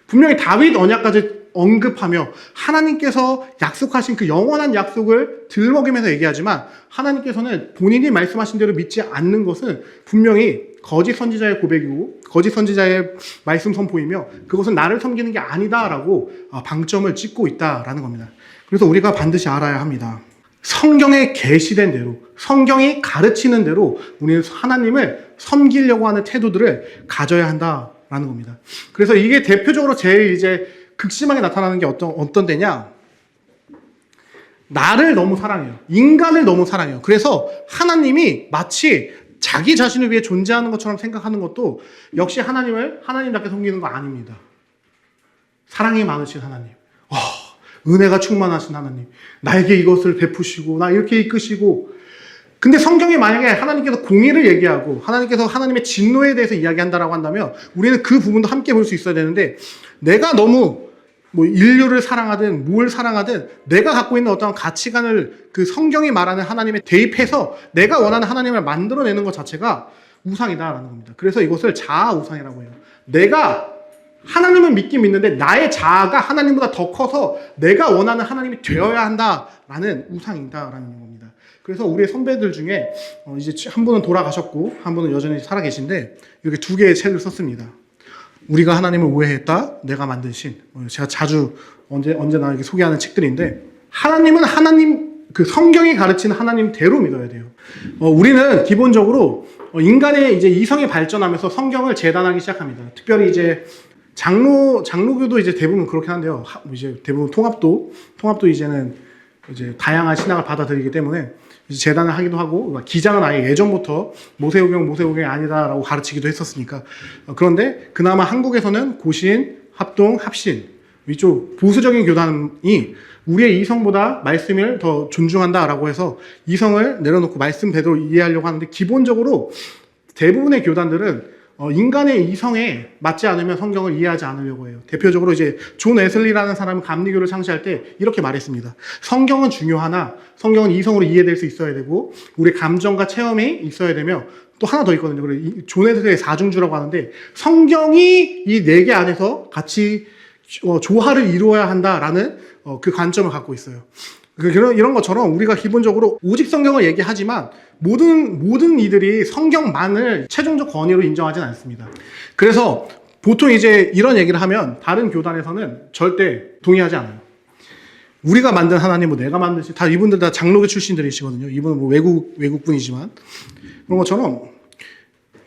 분명히 다윗 언약까지 언급하며 하나님께서 약속하신 그 영원한 약속을 들먹이면서 얘기하지만 하나님께서는 본인이 말씀하신 대로 믿지 않는 것은 분명히 거짓 선지자의 고백이고 거짓 선지자의 말씀 선포이며 그것은 나를 섬기는 게 아니다라고 방점을 찍고 있다라는 겁니다. 그래서 우리가 반드시 알아야 합니다. 성경에 계시된 대로, 성경이 가르치는 대로 우리는 하나님을 섬기려고 하는 태도들을 가져야 한다라는 겁니다. 그래서 이게 대표적으로 제일 이제 극심하게 나타나는 게 어떤 데냐? 나를 너무 사랑해요. 인간을 너무 사랑해요. 그래서 하나님이 마치 자기 자신을 위해 존재하는 것처럼 생각하는 것도 역시 하나님을 하나님답게 섬기는 거 아닙니다. 사랑이 많으신 하나님. 은혜가 충만하신 하나님. 나에게 이것을 베푸시고 나 이렇게 이끄시고. 근데 성경이 만약에 하나님께서 공의를 얘기하고 하나님께서 하나님의 진노에 대해서 이야기한다라고 한다면 우리는 그 부분도 함께 볼 수 있어야 되는데 내가 너무 뭐 인류를 사랑하든 뭘 사랑하든 내가 갖고 있는 어떤 가치관을 그 성경이 말하는 하나님에 대입해서 내가 원하는 하나님을 만들어내는 것 자체가 우상이다라는 겁니다. 그래서 이것을 자아 우상이라고 해요. 내가 하나님을 믿긴 믿는데 나의 자아가 하나님보다 더 커서 내가 원하는 하나님이 되어야 한다라는 우상이다라는 겁니다. 그래서 우리의 선배들 중에 이제 한 분은 돌아가셨고 한 분은 여전히 살아계신데 이렇게 두 개의 책을 썼습니다. 우리가 하나님을 오해했다. 내가 만든 신. 제가 자주 언제나 이렇게 소개하는 책들인데 하나님은 하나님 그 성경이 가르치는 하나님대로 믿어야 돼요. 우리는 기본적으로 인간의 이제 이성이 발전하면서 성경을 재단하기 시작합니다. 특별히 이제 장로교도 이제 대부분 그렇게 한대요. 이제 대부분 통합도 이제는 이제 다양한 신앙을 받아들이기 때문에 이제 재단을 하기도 하고 기장은 아예 예전부터 모세오경이 아니다라고 가르치기도 했었으니까. 그런데 그나마 한국에서는 고신, 합동, 합신 이쪽 보수적인 교단이 우리의 이성보다 말씀을 더 존중한다라고 해서 이성을 내려놓고 말씀대로 이해하려고 하는데 기본적으로 대부분의 교단들은 인간의 이성에 맞지 않으면 성경을 이해하지 않으려고 해요. 대표적으로 이제 존 웨슬리라는 사람은 감리교를 창시할 때 이렇게 말했습니다. 성경은 중요하나 성경은 이성으로 이해될 수 있어야 되고 우리 감정과 체험이 있어야 되며 또 하나 더 있거든요. 그래 존 웨슬리의 사중주라고 하는데 성경이 이 네 개 안에서 같이 조화를 이루어야 한다라는 그 관점을 갖고 있어요. 이런 것처럼 우리가 기본적으로 오직 성경을 얘기하지만 모든 이들이 성경만을 최종적 권위로 인정하지는 않습니다. 그래서 보통 이제 이런 얘기를 하면 다른 교단에서는 절대 동의하지 않아요. 우리가 만든 하나님, 뭐 내가 만든 다 이분들 다 장로교 출신들이시거든요. 이분은 뭐 외국분이지만 그런 것처럼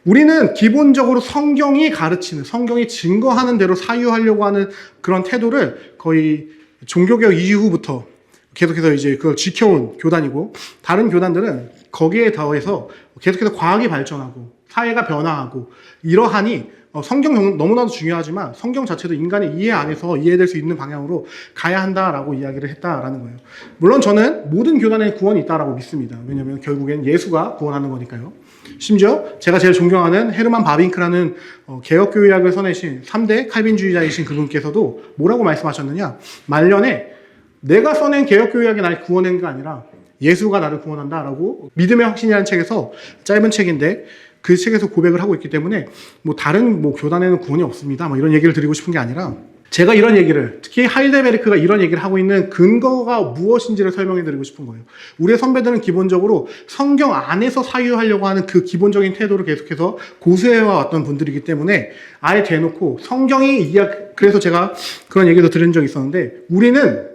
우리는 기본적으로 성경이 가르치는, 성경이 증거하는 대로 사유하려고 하는 그런 태도를 거의 종교개혁 이후부터 계속해서 이제 그걸 지켜온 교단이고 다른 교단들은 거기에 더해서 계속해서 과학이 발전하고 사회가 변화하고 이러하니 성경 너무나도 중요하지만 성경 자체도 인간의 이해 안에서 이해될 수 있는 방향으로 가야 한다라고 이야기를 했다라는 거예요. 물론 저는 모든 교단에 구원이 있다라고 믿습니다. 왜냐하면 결국엔 예수가 구원하는 거니까요. 심지어 제가 제일 존경하는 헤르만 바빙크라는 개혁교회학을 써내신 3대 칼빈주의자이신 그분께서도 뭐라고 말씀하셨느냐, 말년에 내가 써낸 개혁교회학이 날 구원한 게 아니라 예수가 나를 구원한다라고 믿음의 확신이라는 책에서, 짧은 책인데 그 책에서 고백을 하고 있기 때문에 뭐 다른 뭐 교단에는 구원이 없습니다 뭐 이런 얘기를 드리고 싶은 게 아니라, 제가 이런 얘기를, 특히 하이델베르크가 이런 얘기를 하고 있는 근거가 무엇인지를 설명해 드리고 싶은 거예요. 우리의 선배들은 기본적으로 성경 안에서 사유하려고 하는 그 기본적인 태도를 계속해서 고수해와 왔던 분들이기 때문에 아예 대놓고 성경이 그래서 제가 그런 얘기도 들은 적이 있었는데, 우리는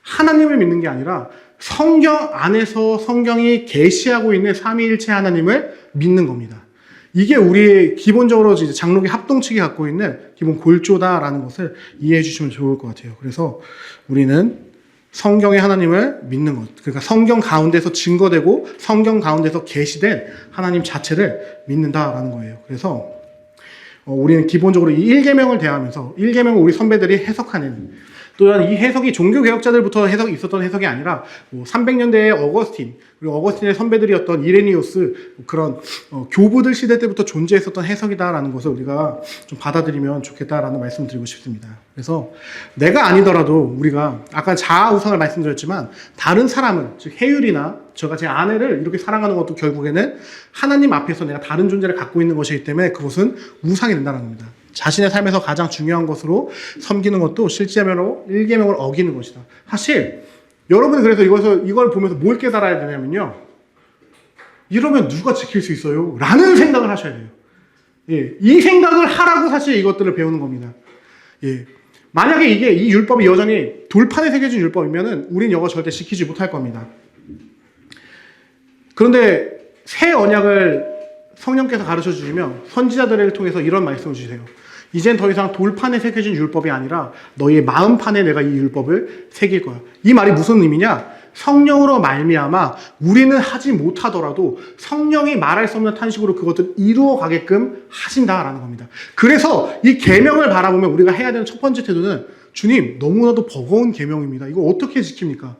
하나님을 믿는 게 아니라 성경 안에서 성경이 계시하고 있는 삼위일체 하나님을 믿는 겁니다. 이게 우리의 기본적으로 이제 장로교 합동 측이 갖고 있는 기본 골조다라는 것을 이해해 주시면 좋을 것 같아요. 그래서 우리는 성경의 하나님을 믿는 것, 그러니까 성경 가운데서 증거되고 성경 가운데서 계시된 하나님 자체를 믿는다라는 거예요. 그래서 우리는 기본적으로 이 1계명을 대하면서 1계명을 우리 선배들이 해석하는 또한 이 해석이 종교개혁자들부터 해석이 있었던 해석이 아니라 뭐 300년대의 어거스틴, 그리고 어거스틴의 선배들이었던 이레니우스, 그런 교부들 시대 때부터 존재했었던 해석이다라는 것을 우리가 좀 받아들이면 좋겠다라는 말씀을 드리고 싶습니다. 그래서 내가 아니더라도 우리가 아까 자아 우상을 말씀드렸지만 다른 사람을, 즉 해율이나 제가 제 아내를 이렇게 사랑하는 것도 결국에는 하나님 앞에서 내가 다른 존재를 갖고 있는 것이기 때문에 그것은 우상이 된다는 겁니다. 자신의 삶에서 가장 중요한 것으로 섬기는 것도 실제로 일계명을 어기는 것이다. 사실 여러분이 그래서 이걸 보면서 뭘 깨달아야 되냐면요, 이러면 누가 지킬 수 있어요? 라는 생각을 하셔야 돼요. 예, 이 생각을 하라고 사실 이것들을 배우는 겁니다. 예, 만약에 이 율법이 여전히 돌판에 새겨진 율법이면은 우린 이거 절대 지키지 못할 겁니다. 그런데 새 언약을 성령께서 가르쳐 주시며 선지자들을 통해서 이런 말씀을 주세요. 이젠 더 이상 돌판에 새겨진 율법이 아니라 너희의 마음판에 내가 이 율법을 새길 거야. 이 말이 무슨 의미냐? 성령으로 말미암아 우리는 하지 못하더라도 성령이 말할 수 없는 탄식으로 그것을 이루어 가게끔 하신다라는 겁니다. 그래서 이 계명을 바라보면 우리가 해야 되는 첫 번째 태도는, 주님, 너무나도 버거운 계명입니다. 이거 어떻게 지킵니까?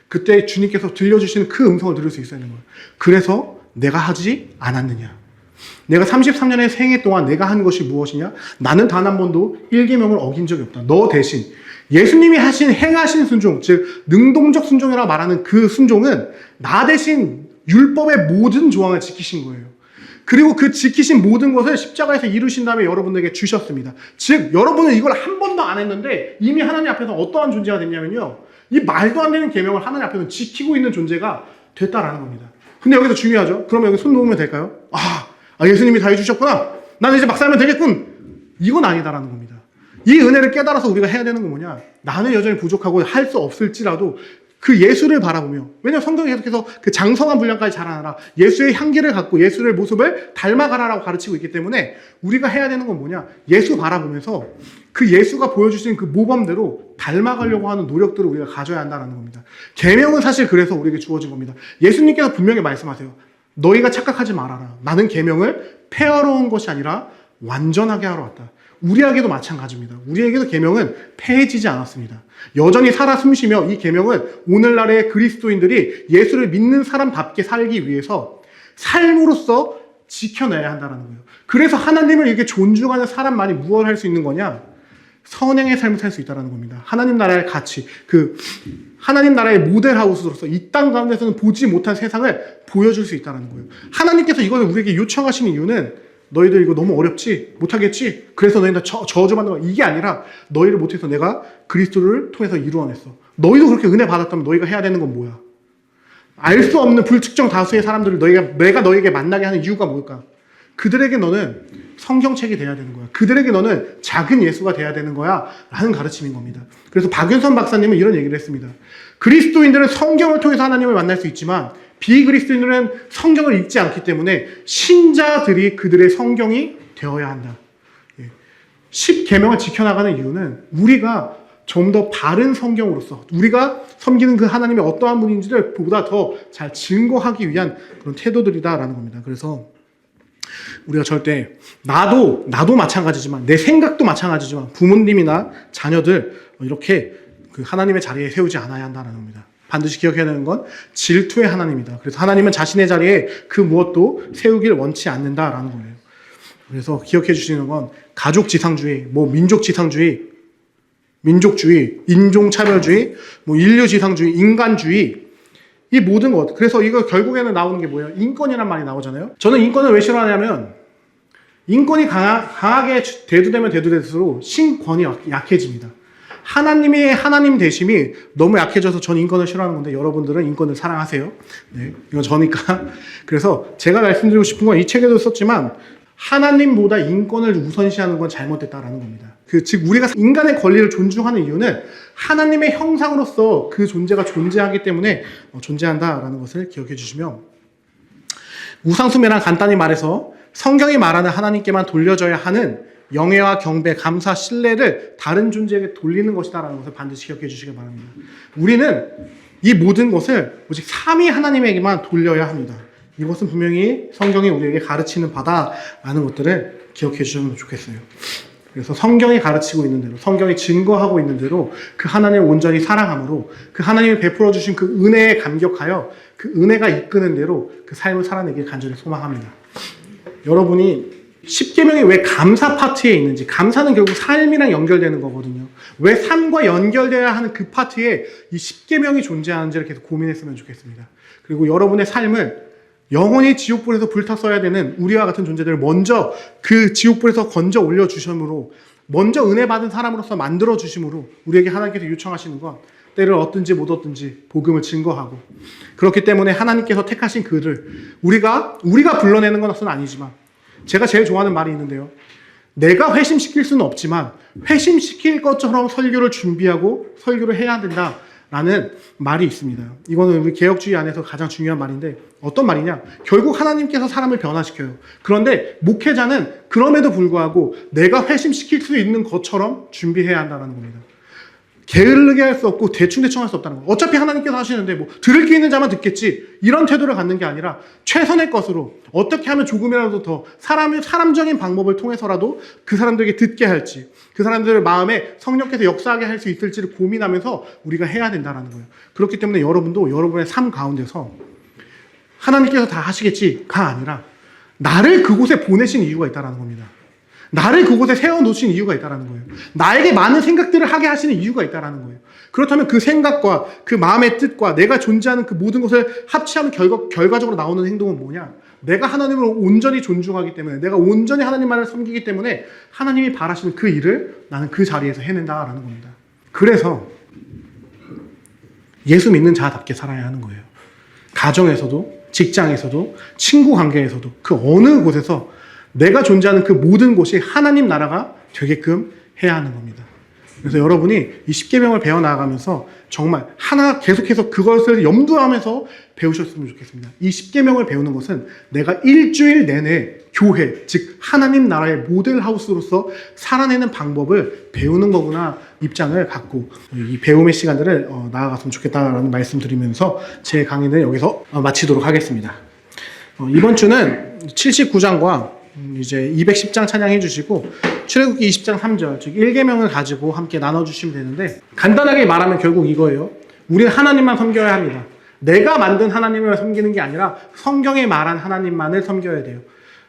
그때 주님께서 들려주시는 그 음성을 들을 수 있어야 하는 거예요. 그래서 내가 하지 않았느냐? 내가 33년의 생애 동안 내가 한 것이 무엇이냐? 나는 단 한 번도 일계명을 어긴 적이 없다. 너 대신 예수님이 행하신 순종, 즉 능동적 순종이라고 말하는 그 순종은 나 대신 율법의 모든 조항을 지키신 거예요. 그리고 그 지키신 모든 것을 십자가에서 이루신 다음에 여러분에게 주셨습니다. 즉 여러분은 이걸 한 번도 안 했는데 이미 하나님 앞에서 어떠한 존재가 됐냐면요, 이 말도 안 되는 계명을 하나님 앞에서 지키고 있는 존재가 됐다라는 겁니다. 근데 여기서 중요하죠. 그러면 여기 손 놓으면 될까요? 예수님이 다 해주셨구나, 나는 이제 막 살면 되겠군. 이건 아니다라는 겁니다. 이 은혜를 깨달아서 우리가 해야 되는 건 뭐냐? 나는 여전히 부족하고 할 수 없을지라도 그 예수를 바라보며, 왜냐하면 성경이 계속해서 그 장성한 분량까지 자라나라, 예수의 향기를 갖고 예수의 모습을 닮아가라라고 가르치고 있기 때문에 우리가 해야 되는 건 뭐냐? 예수 바라보면서 그 예수가 보여주신 그 모범대로 닮아가려고 하는 노력들을 우리가 가져야 한다는 겁니다. 계명은 사실 그래서 우리에게 주어진 겁니다. 예수님께서 분명히 말씀하세요. 너희가 착각하지 말아라. 나는 계명을 폐하러 온 것이 아니라 완전하게 하러 왔다. 우리에게도 마찬가지입니다. 우리에게도 계명은 폐해지지 않았습니다. 여전히 살아 숨쉬며 이 계명은 오늘날의 그리스도인들이 예수를 믿는 사람답게 살기 위해서 삶으로서 지켜내야 한다는 거예요. 그래서 하나님을 이렇게 존중하는 사람만이 무엇을 할 수 있는 거냐? 선행의 삶을 살 수 있다는 겁니다. 하나님 나라의 가치, 하나님 나라의 모델하우스로서 이 땅 가운데서는 보지 못한 세상을 보여줄 수 있다는 거예요. 하나님께서 이것을 우리에게 요청하시는 이유는 너희들 이거 너무 어렵지? 못하겠지? 그래서 너희들 저주받는 거, 이게 아니라 너희를 못해서 내가 그리스도를 통해서 이루어냈어. 너희도 그렇게 은혜 받았다면 너희가 해야 되는 건 뭐야? 알 수 없는 불특정 다수의 사람들을 내가 너에게 만나게 하는 이유가 뭘까? 그들에게 너는 성경책이 돼야 되는 거야. 그들에게 너는 작은 예수가 돼야 되는 거야. 라는 가르침인 겁니다. 그래서 박윤선 박사님은 이런 얘기를 했습니다. 그리스도인들은 성경을 통해서 하나님을 만날 수 있지만 비그리스도인들은 성경을 읽지 않기 때문에 신자들이 그들의 성경이 되어야 한다. 10계명을 지켜나가는 이유는 우리가 좀 더 바른 성경으로서 우리가 섬기는 그 하나님이 어떠한 분인지를 보다 더 잘 증거하기 위한 그런 태도들이다라는 겁니다. 그래서 우리가 절대 나도 마찬가지지만 내 생각도 마찬가지지만 부모님이나 자녀들 이렇게 그 하나님의 자리에 세우지 않아야 한다는 겁니다. 반드시 기억해야 되는 건 질투의 하나님이다. 그래서 하나님은 자신의 자리에 그 무엇도 세우길 원치 않는다라는 거예요. 그래서 기억해 주시는 건 가족 지상주의, 민족 지상주의, 민족주의, 인종차별주의, 인류 지상주의, 인간주의, 이 모든 것. 그래서 이거 결국에는 나오는 게 뭐예요? 인권이란 말이 나오잖아요. 저는 인권을 왜 싫어하냐면 인권이 강하게 대두되면 대두될수록 신권이 약해집니다. 하나님의 하나님 되심이 너무 약해져서 전 인권을 싫어하는 건데 여러분들은 인권을 사랑하세요. 네, 이건 저니까. 그래서 제가 말씀드리고 싶은 건 이 책에도 썼지만 하나님보다 인권을 우선시하는 건 잘못됐다라는 겁니다. 즉 우리가 인간의 권리를 존중하는 이유는 하나님의 형상으로서 그 존재가 존재하기 때문에 존재한다라는 것을 기억해 주시면, 우상숭배란 간단히 말해서 성경이 말하는 하나님께만 돌려져야 하는 영예와 경배, 감사, 신뢰를 다른 존재에게 돌리는 것이다라는 것을 반드시 기억해 주시기 바랍니다. 우리는 이 모든 것을 오직 삼위 하나님에게만 돌려야 합니다. 이것은 분명히 성경이 우리에게 가르치는 바다라는 것들을 기억해 주시면 좋겠어요. 그래서 성경이 가르치고 있는 대로, 성경이 증거하고 있는 대로 그 하나님을 온전히 사랑함으로 그 하나님이 베풀어 주신 그 은혜에 감격하여 그 은혜가 이끄는 대로 그 삶을 살아내길 간절히 소망합니다. 여러분이 10계명이 왜 감사 파트에 있는지, 감사는 결국 삶이랑 연결되는 거거든요. 왜 삶과 연결되어야 하는 그 파트에 이 10계명이 존재하는지를 계속 고민했으면 좋겠습니다. 그리고 여러분의 삶을 영원히 지옥불에서 불탔어야 되는 우리와 같은 존재들을 먼저 그 지옥불에서 건져 올려주심으로, 먼저 은혜 받은 사람으로서 만들어 주심으로 우리에게 하나님께서 요청하시는 건 때를 얻든지 못 얻든지 복음을 증거하고, 그렇기 때문에 하나님께서 택하신 그를 우리가 불러내는 것은 아니지만, 제가 제일 좋아하는 말이 있는데요. 내가 회심시킬 수는 없지만 회심시킬 것처럼 설교를 준비하고 설교를 해야 된다라는 말이 있습니다. 이거는 우리 개혁주의 안에서 가장 중요한 말인데, 어떤 말이냐? 결국 하나님께서 사람을 변화시켜요. 그런데 목회자는 그럼에도 불구하고 내가 회심시킬 수 있는 것처럼 준비해야 한다는 겁니다. 게을르게 할 수 없고 대충 할 수 없다는 거예요. 어차피 하나님께서 하시는데 뭐 들을 게 있는 자만 듣겠지, 이런 태도를 갖는 게 아니라 최선의 것으로 어떻게 하면 조금이라도 더 사람적인 방법을 통해서라도 그 사람들에게 듣게 할지, 그 사람들의 마음에 성령께서 역사하게 할 수 있을지를 고민하면서 우리가 해야 된다는 거예요. 그렇기 때문에 여러분도 여러분의 삶 가운데서 하나님께서 다 하시겠지가 아니라 나를 그곳에 보내신 이유가 있다는 겁니다. 나를 그곳에 세워놓으신 이유가 있다는 거예요. 나에게 많은 생각들을 하게 하시는 이유가 있다는 거예요. 그렇다면 그 생각과 그 마음의 뜻과 내가 존재하는 그 모든 것을 합치하면 결과적으로 나오는 행동은 뭐냐? 내가 하나님을 온전히 존중하기 때문에, 내가 온전히 하나님만을 섬기기 때문에 하나님이 바라시는 그 일을 나는 그 자리에서 해낸다라는 겁니다. 그래서 예수 믿는 자답게 살아야 하는 거예요. 가정에서도, 직장에서도, 친구 관계에서도, 그 어느 곳에서 내가 존재하는 그 모든 곳이 하나님 나라가 되게끔 해야 하는 겁니다. 그래서 여러분이 이 10계명을 배워나가면서 정말 하나 계속해서 그것을 염두하면서 배우셨으면 좋겠습니다. 이 10계명을 배우는 것은 내가 일주일 내내 교회, 즉 하나님 나라의 모델하우스로서 살아내는 방법을 배우는 거구나 입장을 갖고 이 배움의 시간들을 나아갔으면 좋겠다라는 말씀 드리면서 제 강의는 여기서 마치도록 하겠습니다. 이번 주는 79장과 이제 210장 찬양해 주시고 출애굽기 20장 3절, 즉 1계명을 가지고 함께 나눠주시면 되는데, 간단하게 말하면 결국 이거예요. 우리는 하나님만 섬겨야 합니다. 내가 만든 하나님을 섬기는 게 아니라 성경에 말한 하나님만을 섬겨야 돼요.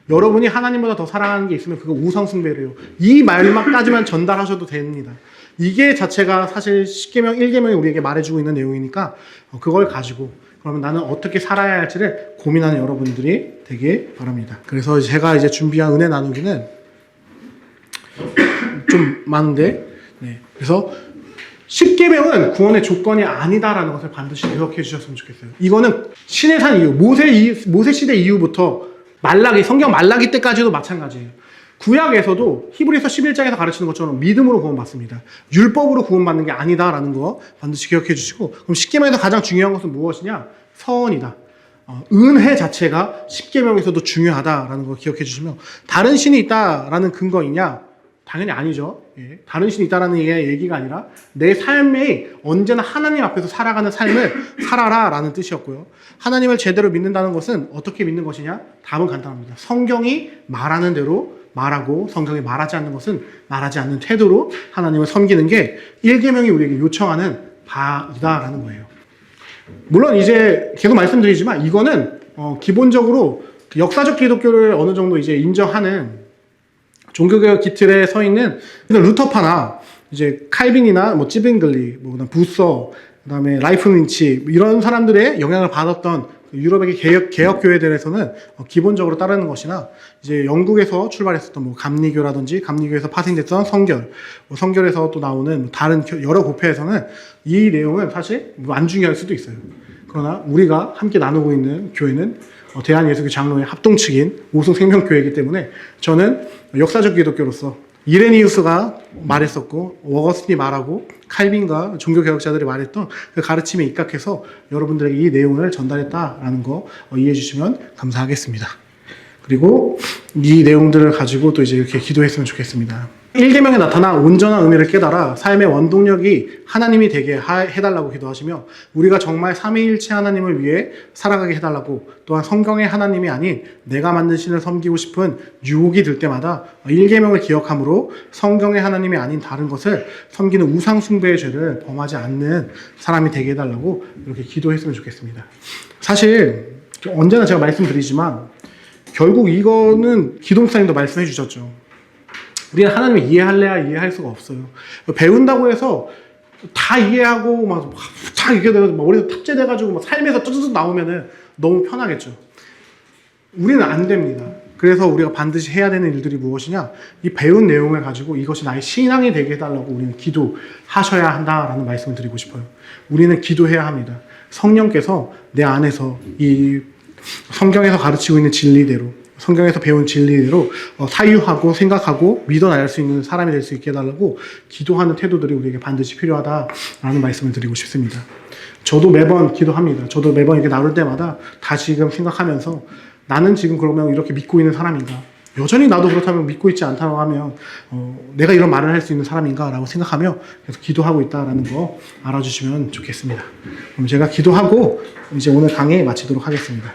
여러분이 하나님보다 더 사랑하는 게 있으면 그거 우상숭배래요. 이 말만까지만 전달하셔도 됩니다. 이게 자체가 사실 10계명, 1계명이 우리에게 말해주고 있는 내용이니까 그걸 가지고 그러면 나는 어떻게 살아야 할지를 고민하는 여러분들이 되길 바랍니다. 그래서 제가 이제 준비한 은혜 나누기는 좀 많은데, 그래서 10계명은 구원의 조건이 아니다라는 것을 반드시 기억해 주셨으면 좋겠어요. 이거는 신의 산 이후, 모세 시대 이후부터 성경 말라기 때까지도 마찬가지예요. 구약에서도 히브리서 11장에서 가르치는 것처럼 믿음으로 구원받습니다. 율법으로 구원받는 게 아니다라는 거 반드시 기억해 주시고, 그럼 10계명에서 가장 중요한 것은 무엇이냐? 서언이다. 은혜 자체가 10계명에서도 중요하다라는 걸 기억해 주시면, 다른 신이 있다라는 근거이냐? 당연히 아니죠. 다른 신이 있다라는 얘기가 아니라 내 삶에 언제나 하나님 앞에서 살아가는 삶을 살아라라는 뜻이었고요. 하나님을 제대로 믿는다는 것은 어떻게 믿는 것이냐? 답은 간단합니다. 성경이 말하는 대로 말하고, 성경이 말하지 않는 것은 말하지 않는 태도로 하나님을 섬기는 게 1계명이 우리에게 요청하는 바이다라는 거예요. 물론 이제 계속 말씀드리지만 이거는 기본적으로 역사적 기독교를 어느 정도 이제 인정하는 종교개혁 기틀에 서 있는 루터파나 이제 칼빈이나 뭐 찌빙글리, 뭐 그다음 부서, 그다음에 라이프린치 이런 사람들의 영향을 받았던 유럽의 개혁 교회들에서는 기본적으로 따르는 것이나, 이제 영국에서 출발했었던 뭐 감리교라든지 감리교에서 파생됐던 성결, 성결에서 또 나오는 다른 여러 교회에서는 이 내용은 사실 안 중요할 수도 있어요. 그러나 우리가 함께 나누고 있는 교회는 대한예수교 장로의 합동 측인 오송생명교회이기 때문에 저는 역사적 기독교로서 이레니우스가 말했었고 워거스틴이 말하고 칼빈과 종교개혁자들이 말했던 그 가르침에 입각해서 여러분들에게 이 내용을 전달했다라는 거 이해해 주시면 감사하겠습니다. 그리고 이 내용들을 가지고 또 이제 이렇게 기도했으면 좋겠습니다. 1계명에 나타난 온전한 의미를 깨달아 삶의 원동력이 하나님이 되게 해달라고 기도하시며 우리가 정말 삼위일체 하나님을 위해 살아가게 해달라고 또한 성경의 하나님이 아닌 내가 만든 신을 섬기고 싶은 유혹이 들 때마다 1계명을 기억함으로 성경의 하나님이 아닌 다른 것을 섬기는 우상 숭배의 죄를 범하지 않는 사람이 되게 해달라고 이렇게 기도했으면 좋겠습니다. 사실 언제나 제가 말씀드리지만 결국 이거는 기동사님도 말씀해 주셨죠. 우리는 하나님을 이해할래야 이해할 수가 없어요. 배운다고 해서 다 이해하고 다 이게 머리에서 탑재돼가지고 막 삶에서 뚜두둑 나오면은 너무 편하겠죠. 우리는 안 됩니다. 그래서 우리가 반드시 해야 되는 일들이 무엇이냐? 이 배운 내용을 가지고 이것이 나의 신앙이 되게 해달라고 우리는 기도하셔야 한다라는 말씀을 드리고 싶어요. 우리는 기도해야 합니다. 성령께서 내 안에서 이 성경에서 가르치고 있는 진리대로 성경에서 배운 진리대로 사유하고 생각하고 믿어 나갈 수 있는 사람이 될 수 있게 해달라고 기도하는 태도들이 우리에게 반드시 필요하다라는 말씀을 드리고 싶습니다. 저도 매번 기도합니다. 저도 매번 이렇게 나올 때마다 다 지금 생각하면서 나는 지금 그러면 이렇게 믿고 있는 사람인가? 여전히 나도 그렇다면 믿고 있지 않다고 하면 내가 이런 말을 할 수 있는 사람인가? 라고 생각하며 계속 기도하고 있다는 거 알아주시면 좋겠습니다. 그럼 제가 기도하고 이제 오늘 강의 마치도록 하겠습니다.